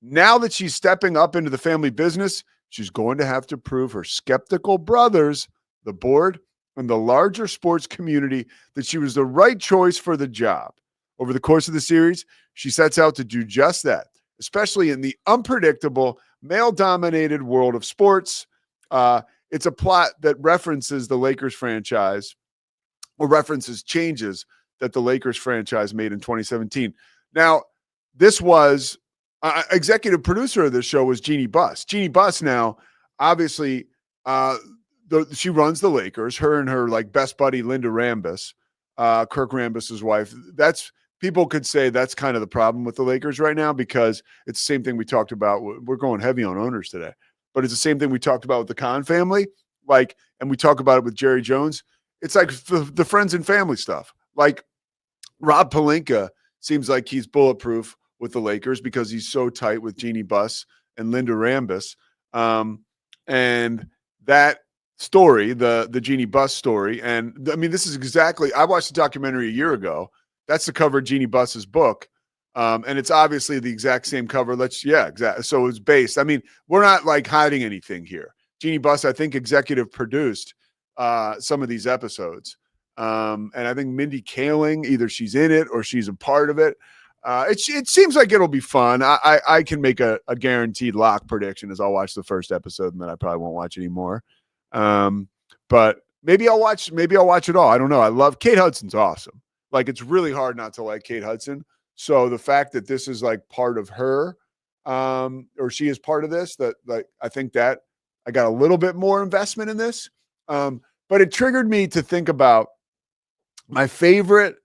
Now that she's stepping up into the family business, she's going to have to prove her skeptical brothers, the board, and the larger sports community that she was the right choice for the job. Over the course of the series, she sets out to do just that, especially in the unpredictable, male-dominated world of sports. It's a plot that references the Lakers franchise, or references changes that the Lakers franchise made in 2017. Now, this was executive producer of this show was Jeannie Buss. Jeannie Buss now, obviously, she runs the Lakers. Her and her like best buddy Linda Rambis, Kirk Rambis's wife. People could say that's kind of the problem with the Lakers right now, because it's the same thing we talked about. We're going heavy on owners today, but it's the same thing we talked about with the Khan family. And we talk about it with Jerry Jones. It's like the friends and family stuff. Like Rob Pelinka seems like he's bulletproof with the Lakers because he's so tight with Jeannie Buss and Linda Rambis. And that story, the Jeannie Buss story, and I mean, this is exactly, I watched the documentary a year ago. That's the cover of Jeannie Buss's book. And it's obviously the exact same cover. Exactly. So it's based. I mean, we're not like hiding anything here. Jeannie Buss, I think, executive produced some of these episodes. And I think Mindy Kaling, either she's in it or she's a part of it. It seems like it'll be fun. I can make a guaranteed lock prediction is I'll watch the first episode and then I probably won't watch anymore. But maybe I'll watch it all. I don't know. I love Kate Hudson's awesome. Like, it's really hard not to like Kate Hudson. So the fact that this is like part of her, or she is part of this, that like, I think that I got a little bit more investment in this. But it triggered me to think about my favorite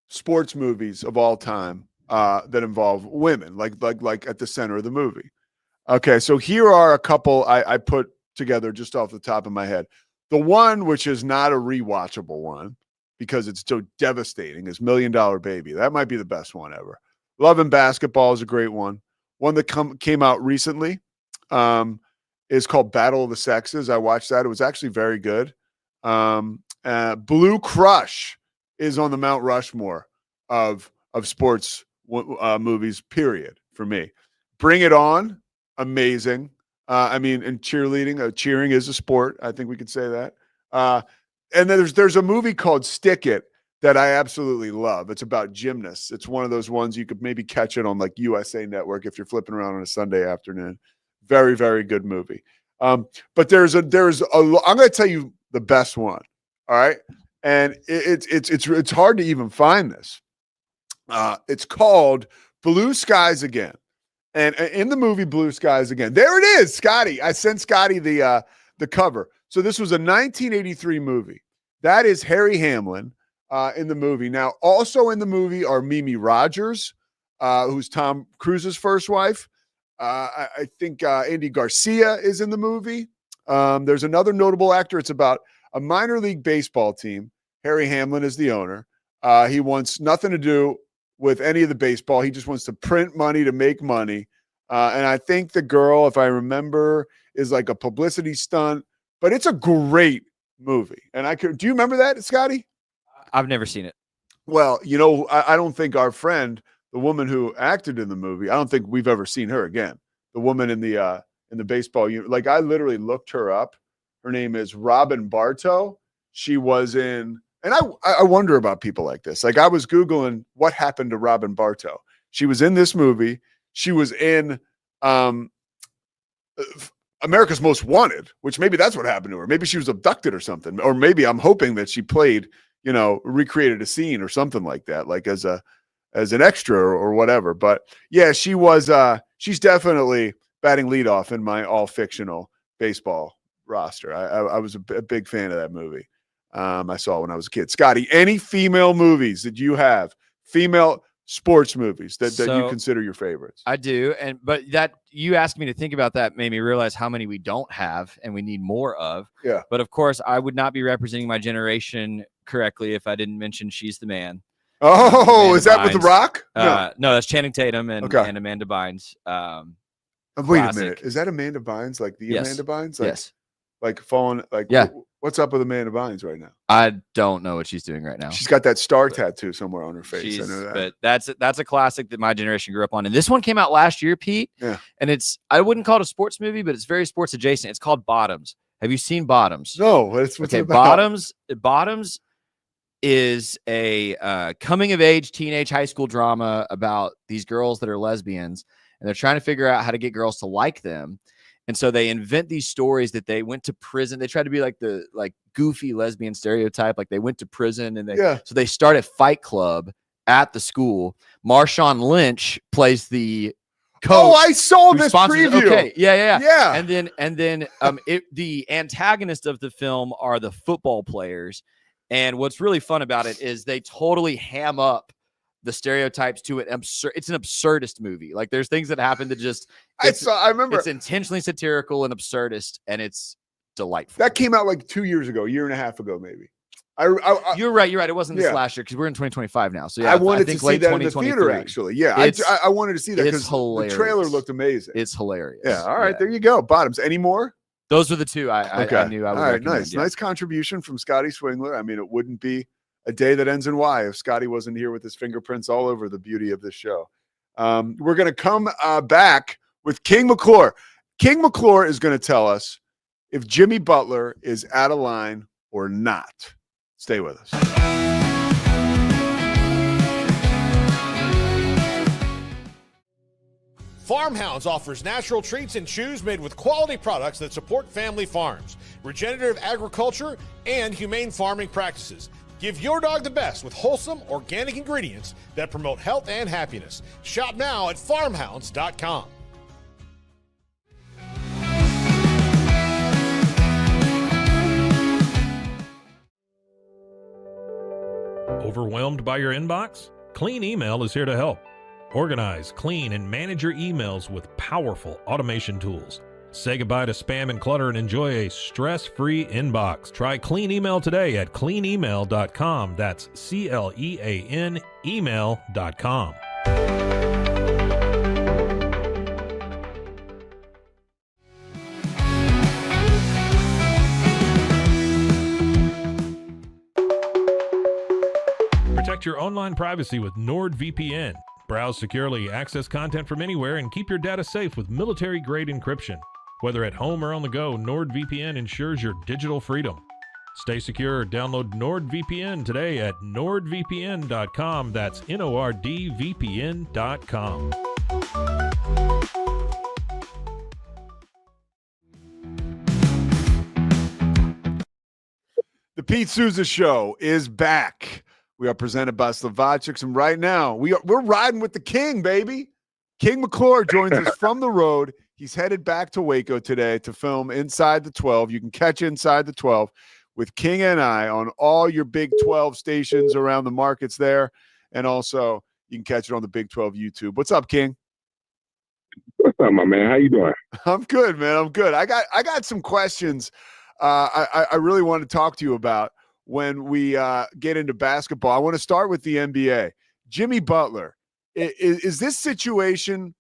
sports movies of all time that involve women, like at the center of the movie. Okay, so here are a couple I put together just off the top of my head. The one which is not a rewatchable one because it's so devastating is $1 Million Baby. That might be the best one ever. Love and Basketball is a great one. One that came out recently is called Battle of the Sexes. I watched that. It was actually very good. Blue Crush is on the Mount Rushmore of sports movies, period, for me. Bring It On, amazing. I mean, and cheering is a sport. I think we could say that. And then there's a movie called Stick It that I absolutely love. It's about gymnasts. It's one of those ones you could maybe catch it on like USA Network if you're flipping around on a Sunday afternoon. Very, very good movie. But I'm going to tell you the best one. All right. And it's hard to even find this. It's called Blue Skies Again. And in the movie Blue Skies Again, there it is, Scotty. I sent Scotty the cover. So this was a 1983 movie. That is Harry Hamlin in the movie. Now, also in the movie are Mimi Rogers, who's Tom Cruise's first wife. I think Andy Garcia is in the movie. There's another notable actor. It's about a minor league baseball team. Harry Hamlin is the owner. He wants nothing to do with any of the baseball. He just wants to print money to make money. And I think the girl, if I remember, is like a publicity stunt. But it's a great movie. And do you remember that, Scotty? I've never seen it. Well, you know, I don't think our friend, the woman who acted in the movie, I don't think we've ever seen her again. The woman in the baseball unit. Like, I literally looked her up. Her name is Robin Bartow. She was in, and I wonder about people like this. Like, I was Googling what happened to Robin Bartow. She was in this movie. She was in America's Most Wanted, which maybe that's what happened to her. Maybe she was abducted or something. Or maybe I'm hoping that she played, recreated a scene or something like that, like as an extra or whatever. But yeah, she's definitely batting leadoff in my all fictional baseball roster. I was a big fan of that movie. I saw it when I was a kid. Scotty, any female movies that you have, female sports movies that you consider your favorites? I do. But that you asked me to think about that made me realize how many we don't have and we need more of. Yeah. But of course, I would not be representing my generation correctly if I didn't mention She's the Man. Oh, is that with The Rock? No, that's Channing Tatum and Amanda Bynes. Wait a minute. Is that Amanda Bynes? Like the Amanda Bynes? Like, yes. Like falling. Like what's up with Amanda Bynes right now? I don't know what she's doing right now. She's got that star tattoo somewhere on her face. I know that. But that's a classic that my generation grew up on. And this one came out last year, Pete. Yeah. And I wouldn't call it a sports movie, but it's very sports adjacent. It's called Bottoms. Have you seen Bottoms? No. What's it about? Bottoms is a coming of age teenage high school drama about these girls that are lesbians, and they're trying to figure out how to get girls to like them. And so they invent these stories that they went to prison. They try to be like the goofy lesbian stereotype. Like they went to prison and so they start a fight club at the school. Marshawn Lynch plays the coach. Oh, I saw this preview. Okay. Yeah. And then the antagonist of the film are the football players. And what's really fun about it is they totally ham up the stereotypes to it. It's an absurdist movie. Like there's things that happen that just I remember it's intentionally satirical and absurdist, and it's delightful. That came out like 2 years ago, a year and a half ago, maybe. You're right. It wasn't this last year because we're in 2025 now. So yeah, I wanted to see that in the theater. Actually, yeah, I wanted to see that because the trailer looked amazing. It's hilarious. Yeah. All right, there you go. Bottoms. Any more? Those were the two I knew I would. All right, nice contribution from Scotty Swingler. I mean, it wouldn't be a day that ends in Y if Scotty wasn't here with his fingerprints all over the beauty of this show. We're going to come back with King McClure. King McClure is going to tell us if Jimmy Butler is out of line or not. Stay with us. Farmhounds offers natural treats and chews made with quality products that support family farms, regenerative agriculture, and humane farming practices. Give your dog the best with wholesome, organic ingredients that promote health and happiness. Shop now at farmhounds.com. Overwhelmed by your inbox? Clean Email is here to help. Organize, clean, and manage your emails with powerful automation tools. Say goodbye to spam and clutter and enjoy a stress-free inbox. Try Clean Email today at cleanemail.com. That's CLEAN email.com. Protect your online privacy with NordVPN. Browse securely, access content from anywhere, and keep your data safe with military-grade encryption. Whether at home or on the go, NordVPN ensures your digital freedom. Stay secure. Download NordVPN today at nordvpn.com. That's NORDVPN.com. The Pete Sousa Show is back. We are presented by Slovacix, and right now we're riding with the king, baby. King McClure joins us from the road. He's headed back to Waco today to film Inside the 12. You can catch Inside the 12 with King and I on all your Big 12 stations around the markets there, and also you can catch it on the Big 12 YouTube. What's up, King? What's up, my man? How you doing? I'm good, man. I'm good. I got some questions I really want to talk to you about when we get into basketball. I want to start with the NBA. Jimmy Butler, is this situation,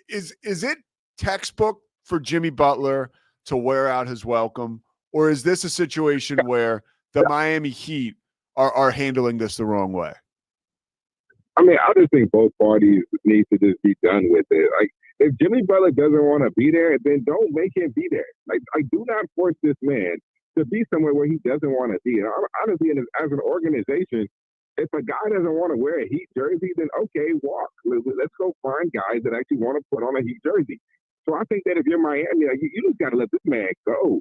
is it textbook for Jimmy Butler to wear out his welcome, or is this a situation where the Miami Heat are handling this the wrong way? I mean, I just think both parties need to just be done with it. Like, if Jimmy Butler doesn't want to be there, then don't make him be there. Like, do not force this man to be somewhere where he doesn't want to be. And honestly, as an organization, if a guy doesn't want to wear a Heat jersey, then okay, walk. Let's go find guys that actually want to put on a Heat jersey. So I think that if you're Miami, you just got to let this man go.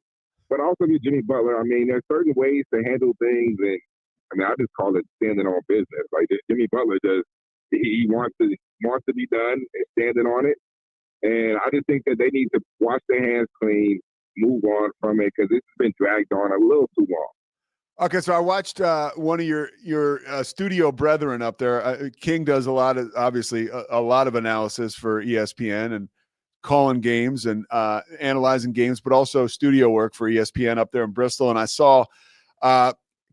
But also, if you're Jimmy Butler, I mean, there's certain ways to handle things, and I mean, I just call it standing on business. Like Jimmy Butler he wants to be done and standing on it. And I just think that they need to wash their hands clean, move on from it, because it's been dragged on a little too long. Okay, so I watched one of your studio brethren up there. King does a lot of analysis for ESPN and calling games and analyzing games, but also studio work for ESPN up there in Bristol. And I saw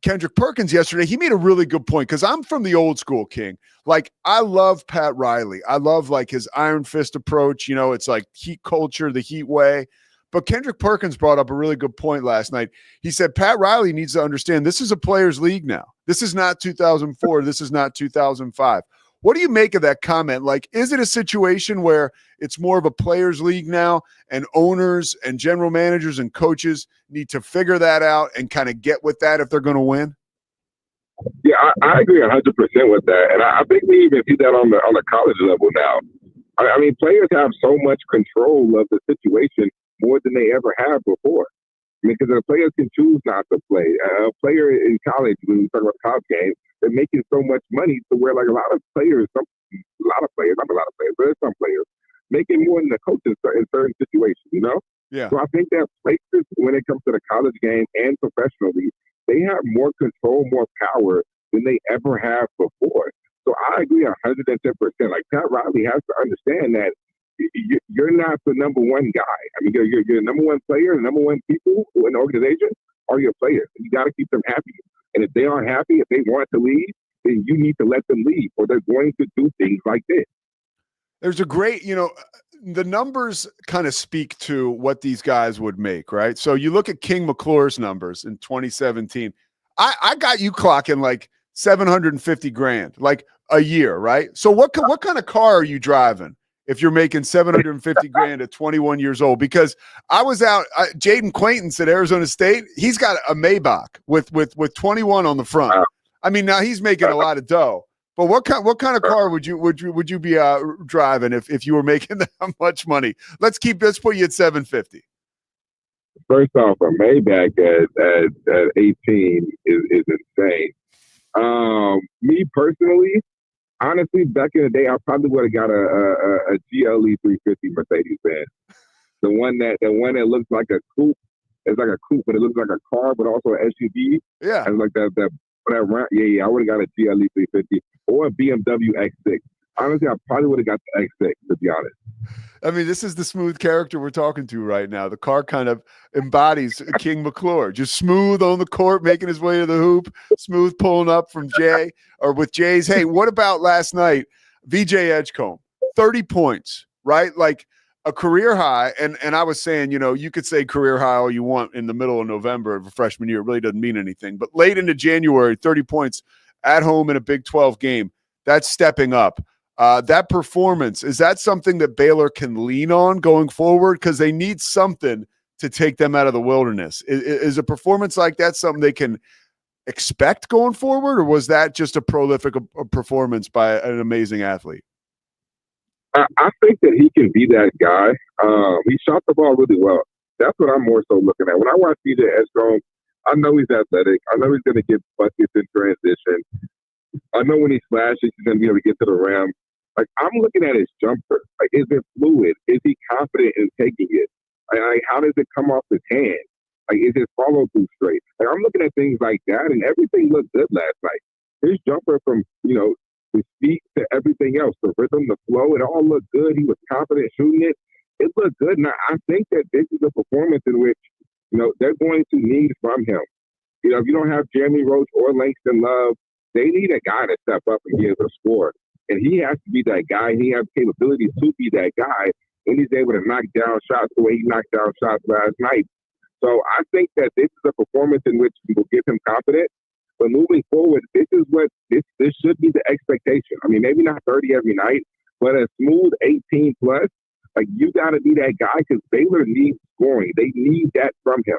Kendrick Perkins yesterday, he made a really good point because I'm from the old school, King. Like, I love Pat Riley. I love like his iron fist approach. You know, it's like heat culture, the heat way. But Kendrick Perkins brought up a really good point last night. He said Pat Riley needs to understand this is a players' league now. This is not 2004. This is not 2005. What do you make of that comment? Like, is it a situation where it's more of a players' league now and owners and general managers and coaches need to figure that out and kind of get with that if they're going to win? Yeah, I agree 100% with that. And I think we even see that on the college level now. I mean, players have so much control of the situation more than they ever have before. I mean, because the players can choose not to play. A player in college, when we talk about college games, they're making so much money to where, like, not a lot of players, but there's some players making more than the coaches in certain situations, you know? Yeah. So I think that places, when it comes to the college game and professionally, they have more control, more power than they ever have before. So I agree 110%. Like, Pat Riley has to understand that you're not the number one guy. I mean, you're the number one player, the number one people in an organization are your players. You got to keep them happy. And if they aren't happy, if they want to leave, then you need to let them leave, or they're going to do things like this. There's a great, the numbers kind of speak to what these guys would make, right? So you look at King McClure's numbers in 2017. I got you clocking like $750,000, like a year, right? So what kind of car are you driving if you're making $750,000 at 21 years old? Because I was out, Jaden Quaintance at Arizona State, he's got a Maybach with 21 on the front. I mean, now he's making a lot of dough. But what kind of car would you be driving if you were making that much money? Let's put you at 750. First off, a Maybach at 18 is insane. Me personally, honestly, back in the day, I probably would have got a GLE 350 Mercedes Benz. The one that looks like a coupe. It's like a coupe, but it looks like a car, but also an SUV. Yeah. And like that. Yeah. I would have got a GLE 350 or a BMW X6. Honestly, I probably would have got the X6, to be honest. I mean, this is the smooth character we're talking to right now. The car kind of embodies King McClure, just smooth on the court, making his way to the hoop, smooth pulling up from Jay or with Jay's. Hey, what about last night? VJ Edgecombe, 30 points, right? Like a career high. And I was saying, you could say career high all you want in the middle of November of a freshman year. It really doesn't mean anything. But late into January, 30 points at home in a Big 12 game, that's stepping up. That performance, is that something that Baylor can lean on going forward? Because they need something to take them out of the wilderness. Is a performance like that something they can expect going forward, or was that just a prolific performance by an amazing athlete? I think that he can be that guy. He shot the ball really well. That's what I'm more so looking at. When I watch VJ Edgecombe, I know he's athletic. I know he's going to get buckets in transition. I know when he slashes, he's going to be able to get to the rim. Like, I'm looking at his jumper. Like, is it fluid? Is he confident in taking it? Like, how does it come off his hand? Like, is his follow through straight? Like, I'm looking at things like that, and everything looked good last night. His jumper from, his feet to everything else, the rhythm, the flow, it all looked good. He was confident shooting it. It looked good. Now, I think that this is a performance in which, they're going to need from him. If you don't have Jeremy Roach or Langston Love, they need a guy to step up and be able to score. And he has to be that guy. He has capabilities to be that guy when he's able to knock down shots the way he knocked down shots last night. So I think that this is a performance in which will give him confidence. But moving forward, this should be the expectation. I mean, maybe not 30 every night, but a smooth 18 plus. Like, you got to be that guy because Baylor needs scoring. They need that from him.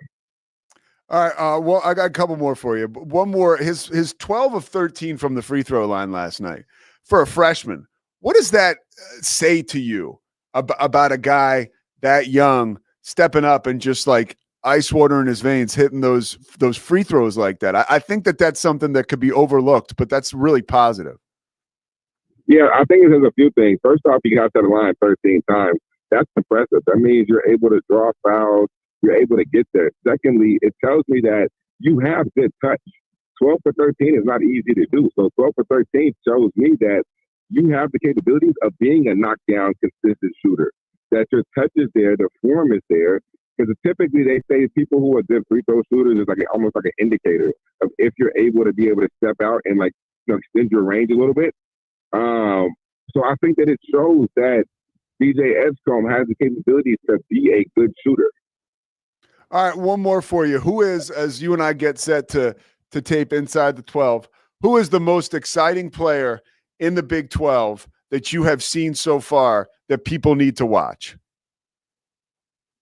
All right. Well, I got a couple more for you. One more. His 12 of 13 from the free throw line last night for a freshman. What does that say to you about a guy that young stepping up and just like ice water in his veins, hitting those free throws like that? I think that's something that could be overlooked, but that's really positive. Yeah, I think it has a few things. First off, he got to the line 13 times. That's impressive. That means you're able to draw fouls. You're able to get there. Secondly, it tells me that you have good touch. 12 for 13 is not easy to do. So 12 for 13 shows me that you have the capabilities of being a knockdown, consistent shooter, that your touch is there, the form is there. Because typically they say people who are good free throw shooters is almost like an indicator of if you're able to step out and like, extend your range a little bit. So I think that it shows that VJ Edgecombe has the capabilities to be a good shooter. All right, one more for you. Who is, as you and I get set to tape Inside the 12, who is the most exciting player in the Big 12 that you have seen so far that people need to watch?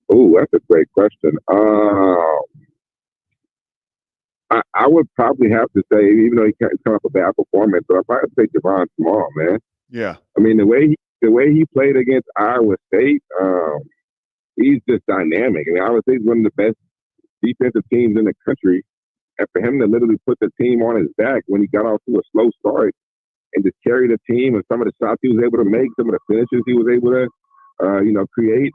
Oh, that's a great question. I would probably have to say, even though he can't come up a bad performance, but I'd probably say Javon Small, man. Yeah. I mean, the way he played against Iowa State, he's just dynamic. I mean, Iowa State's one of the best defensive teams in the country. And for him to literally put the team on his back when he got off to a slow start and just carry the team, and some of the shots he was able to make, some of the finishes he was able to, create.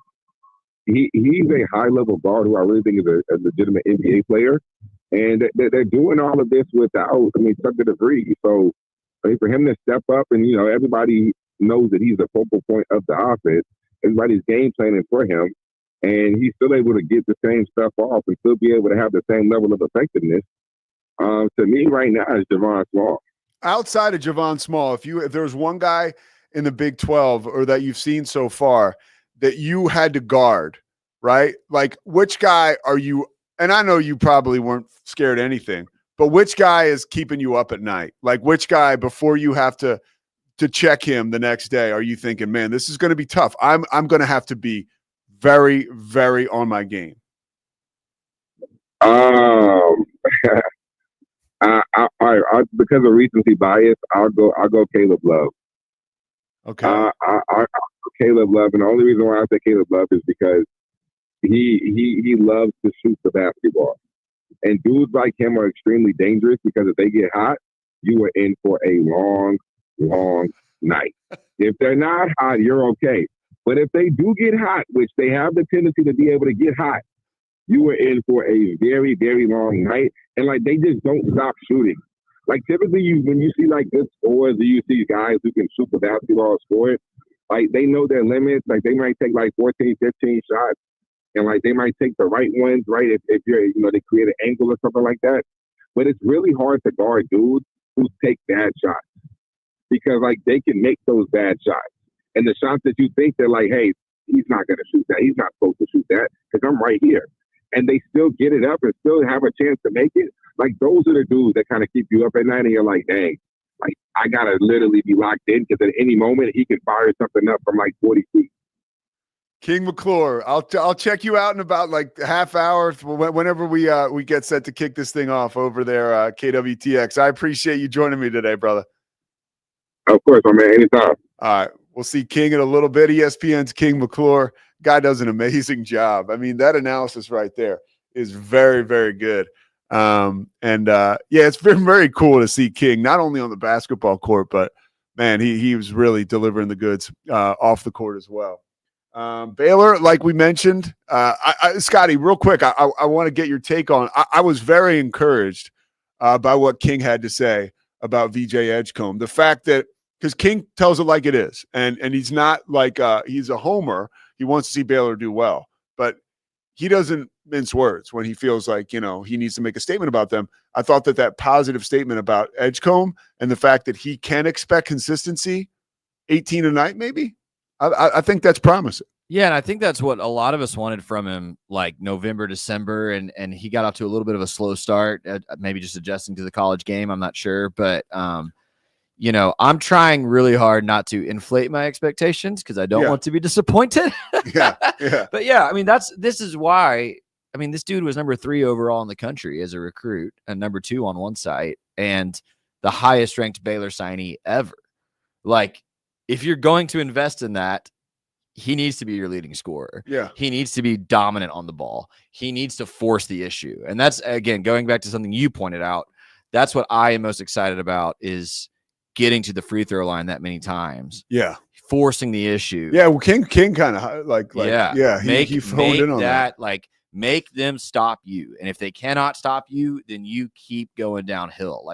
He's a high-level guard who I really think is a legitimate NBA player. And they're doing all of this without, such a degree. So, for him to step up and, everybody knows that he's the focal point of the offense. Everybody's game planning for him. And he's still able to get the same stuff off and still be able to have the same level of effectiveness. To me right now is Javon Small. Outside of Javon Small, if there's one guy in the Big 12 or that you've seen so far that you had to guard, right? Like, which guy are you? And I know you probably weren't scared of anything, but which guy is keeping you up at night? Like, which guy, before you have to check him the next day, are you thinking, man, this is going to be tough. I'm going to have to be very, very on my game. Because of recency bias, I'll go Caleb Love. Okay. Caleb Love, and the only reason why I say Caleb Love is because he loves to shoot the basketball. And dudes like him are extremely dangerous because if they get hot, you are in for a long, long night. If they're not hot, you're okay. But if they do get hot, which they have the tendency to be able to get hot, you are in for a very, very long night. And, they just don't stop shooting. Typically, when you see, good scores, or you see guys who can shoot the basketball score it, they know their limits. They might take, 14, 15 shots. And they might take the right ones, right? If you're, they create an angle or something like that. But it's really hard to guard dudes who take bad shots because they can make those bad shots. And the shots that you think they're hey, he's not going to shoot that. He's not supposed to shoot that because I'm right here. And they still get it up and still have a chance to make it. Those are the dudes that kind of keep you up at night and you're dang, I got to literally be locked in because at any moment he can fire something up from 40 feet. King McClure, I'll check you out in about a half hour whenever we get set to kick this thing off over there, KWTX. I appreciate you joining me today, brother. Of course, my man. Anytime. All right, we'll see King in a little bit. ESPN's King McClure, guy does an amazing job. That analysis right there is very, very good. It's been very cool to see King not only on the basketball court, but man, he was really delivering the goods off the court as well. Baylor, like we mentioned, Scotty, real quick, I want to get your take on. I was very encouraged by what King had to say about VJ Edgecombe. The fact that because King tells it like it is, and he's not he's a homer. He wants to see Baylor do well, but he doesn't mince words when he feels he needs to make a statement about them. I thought that positive statement about Edgecombe and the fact that he can expect consistency, 18 a night maybe. I think that's promising. Yeah, and I think that's what a lot of us wanted from him, November, December, and he got off to a little bit of a slow start, maybe just adjusting to the college game. I'm not sure, but I'm trying really hard not to inflate my expectations because I don't want to be disappointed. Yeah. But this is why. This dude was number 3 overall in the country as a recruit and number 2 on one site and the highest ranked Baylor signee ever. If you're going to invest in that, he needs to be your leading scorer. Yeah. He needs to be dominant on the ball. He needs to force the issue. And that's, again, going back to something you pointed out, that's what I am most excited about is getting to the free throw line that many times. Yeah. Forcing the issue. Yeah. Well, King kind of he honed in on that. Make them stop you. And if they cannot stop you, then you keep going downhill.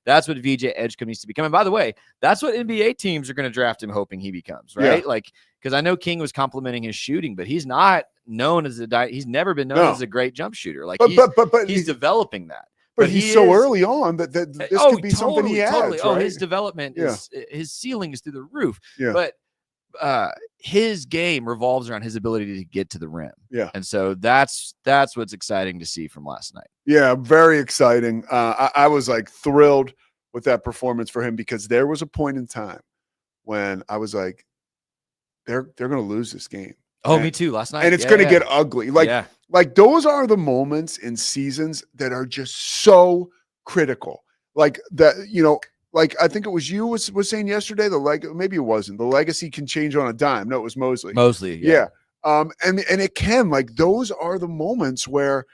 That's what VJ Edgecombe needs to become. And by the way, that's what NBA teams are going to draft him hoping he becomes, right? Yeah. Because I know King was complimenting his shooting, but he's not known as he's never been known as a great jump shooter. He's developing that. But he's so early on that this could be something he adds. Totally. Right? His development is his ceiling is through the roof. Yeah. But his game revolves around his ability to get to the rim. Yeah. And so that's what's exciting to see from last night. Yeah, very exciting. I was like thrilled with that performance for him because there was a point in time when I was like, they're going to lose this game. Oh, me too. Last night. And it's going to get ugly. Like those are the moments in seasons that are just so critical. Like that, like I think it was you was saying yesterday, maybe it wasn't. The legacy can change on a dime. No, it was Mosley. Yeah. And it can, like, those are the moments where,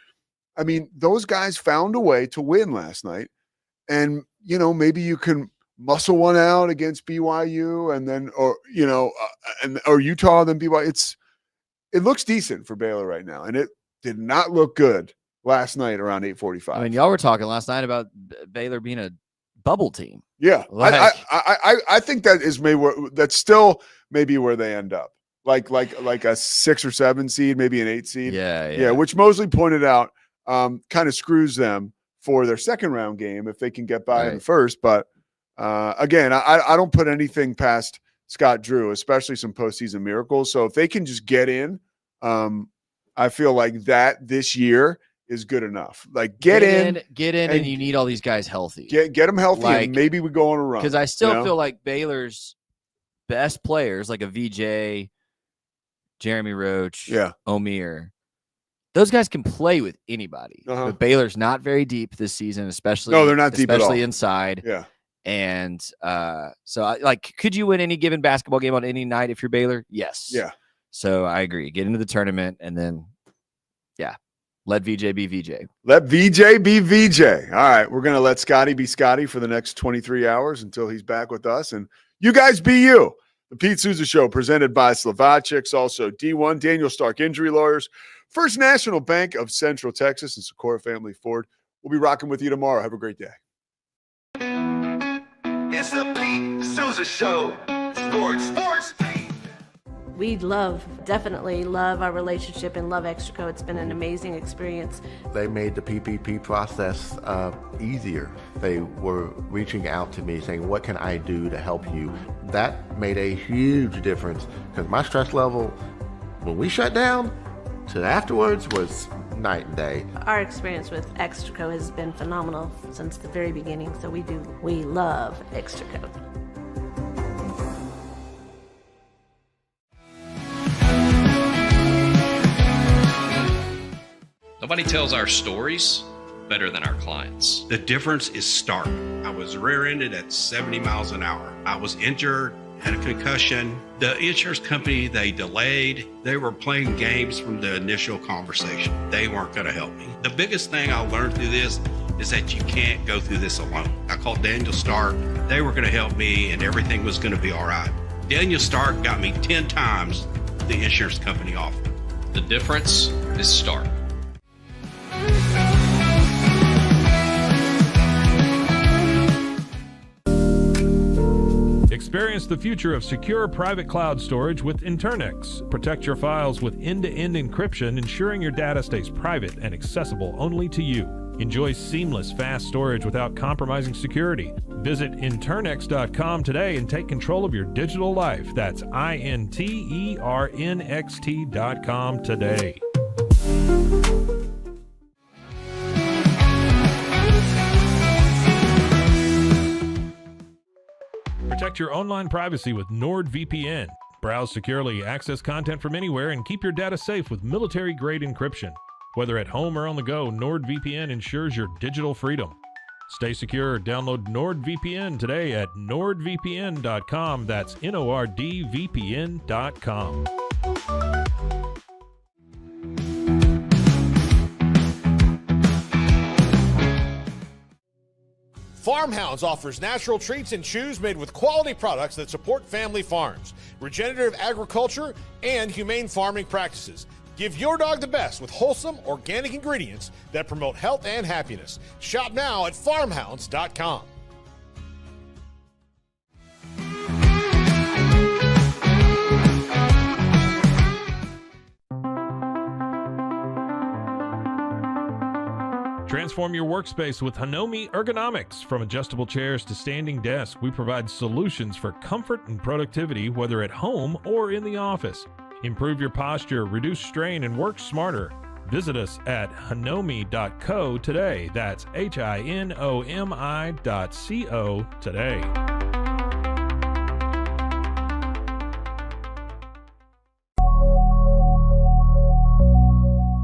I mean, those guys found a way to win last night. And, maybe you can muscle one out against BYU and then, or Utah, then BYU. It looks decent for Baylor right now. And it did not look good last night around 8:45. I mean, y'all were talking last night about Baylor being a bubble team. Yeah. I think that's still maybe where they end up. Like a 6 or 7 seed, maybe an 8 seed. Yeah. Which Mosley pointed out kind of screws them for their second round game if they can get by in the first. But again, I don't put anything past Scott Drew, especially some postseason miracles. So if they can just get in, I feel like that this year is good enough. Like get in, and you need all these guys healthy. Get them healthy, and maybe we go on a run. Because I still feel like Baylor's best players, like a VJ, Jeremy Roach, Omier, those guys can play with anybody. But Baylor's not very deep this season, especially they're not deep at all. Especially inside. Yeah. And so could you win any given basketball game on any night if you're Baylor? Yes. Yeah. So I agree. Get into the tournament and then, let VJ be VJ. Let VJ be VJ. All right. We're going to let Scotty be Scotty for the next 23 hours until he's back with us. And you guys be you. The Pete Sousa Show presented by Slovaceks, also D1, Daniel Stark Injury Lawyers, First National Bank of Central Texas, and Socorro Family Ford. We'll be rocking with you tomorrow. Have a great day. It's the Pete Sousa Show. Sports. We definitely love our relationship and love Extraco. It's been an amazing experience. They made the PPP process easier. They were reaching out to me saying, what can I do to help you? That made a huge difference because my stress level, when we shut down, to afterwards was night and day. Our experience with Extraco has been phenomenal since the very beginning. So we love Extraco. Nobody tells our stories better than our clients. The difference is stark. I was rear-ended at 70 miles an hour. I was injured, had a concussion. The insurance company, they delayed. They were playing games from the initial conversation. They weren't going to help me. The biggest thing I learned through this is that you can't go through this alone. I called Daniel Stark. They were going to help me and everything was going to be all right. Daniel Stark got me 10 times the insurance company offered. The difference is stark. Experience the future of secure private cloud storage with Internix. Protect your files with end-to-end encryption, ensuring your data stays private and accessible only to you. Enjoy seamless, fast storage without compromising security. Visit Internix.com today and take control of your digital life. That's INTERNXT.com today. Protect your online privacy with NordVPN. Browse securely, access content from anywhere, and keep your data safe with military-grade encryption. Whether at home or on the go, NordVPN ensures your digital freedom. Stay secure. Download NordVPN today at nordvpn.com. That's NORDVPN.com. Farmhounds offers natural treats and chews made with quality products that support family farms, regenerative agriculture, and humane farming practices. Give your dog the best with wholesome, organic ingredients that promote health and happiness. Shop now at farmhounds.com. Transform your workspace with Hanomi Ergonomics. From adjustable chairs to standing desks, we provide solutions for comfort and productivity, whether at home or in the office. Improve your posture, reduce strain, and work smarter. Visit us at hanomi.co today. That's HINOMI.co today.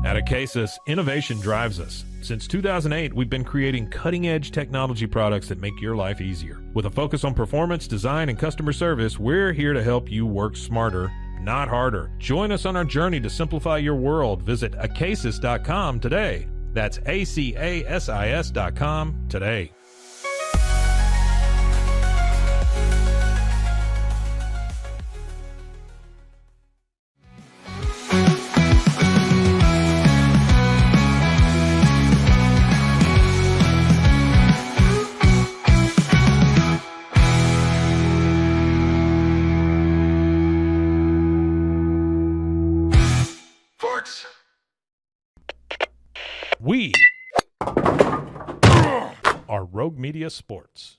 At Acasis, innovation drives us. Since 2008, we've been creating cutting-edge technology products that make your life easier. With a focus on performance, design, and customer service, we're here to help you work smarter, not harder. Join us on our journey to simplify your world. Visit acasis.com today. That's ACASIS.com today. Sports. We are Rogue Media Sports.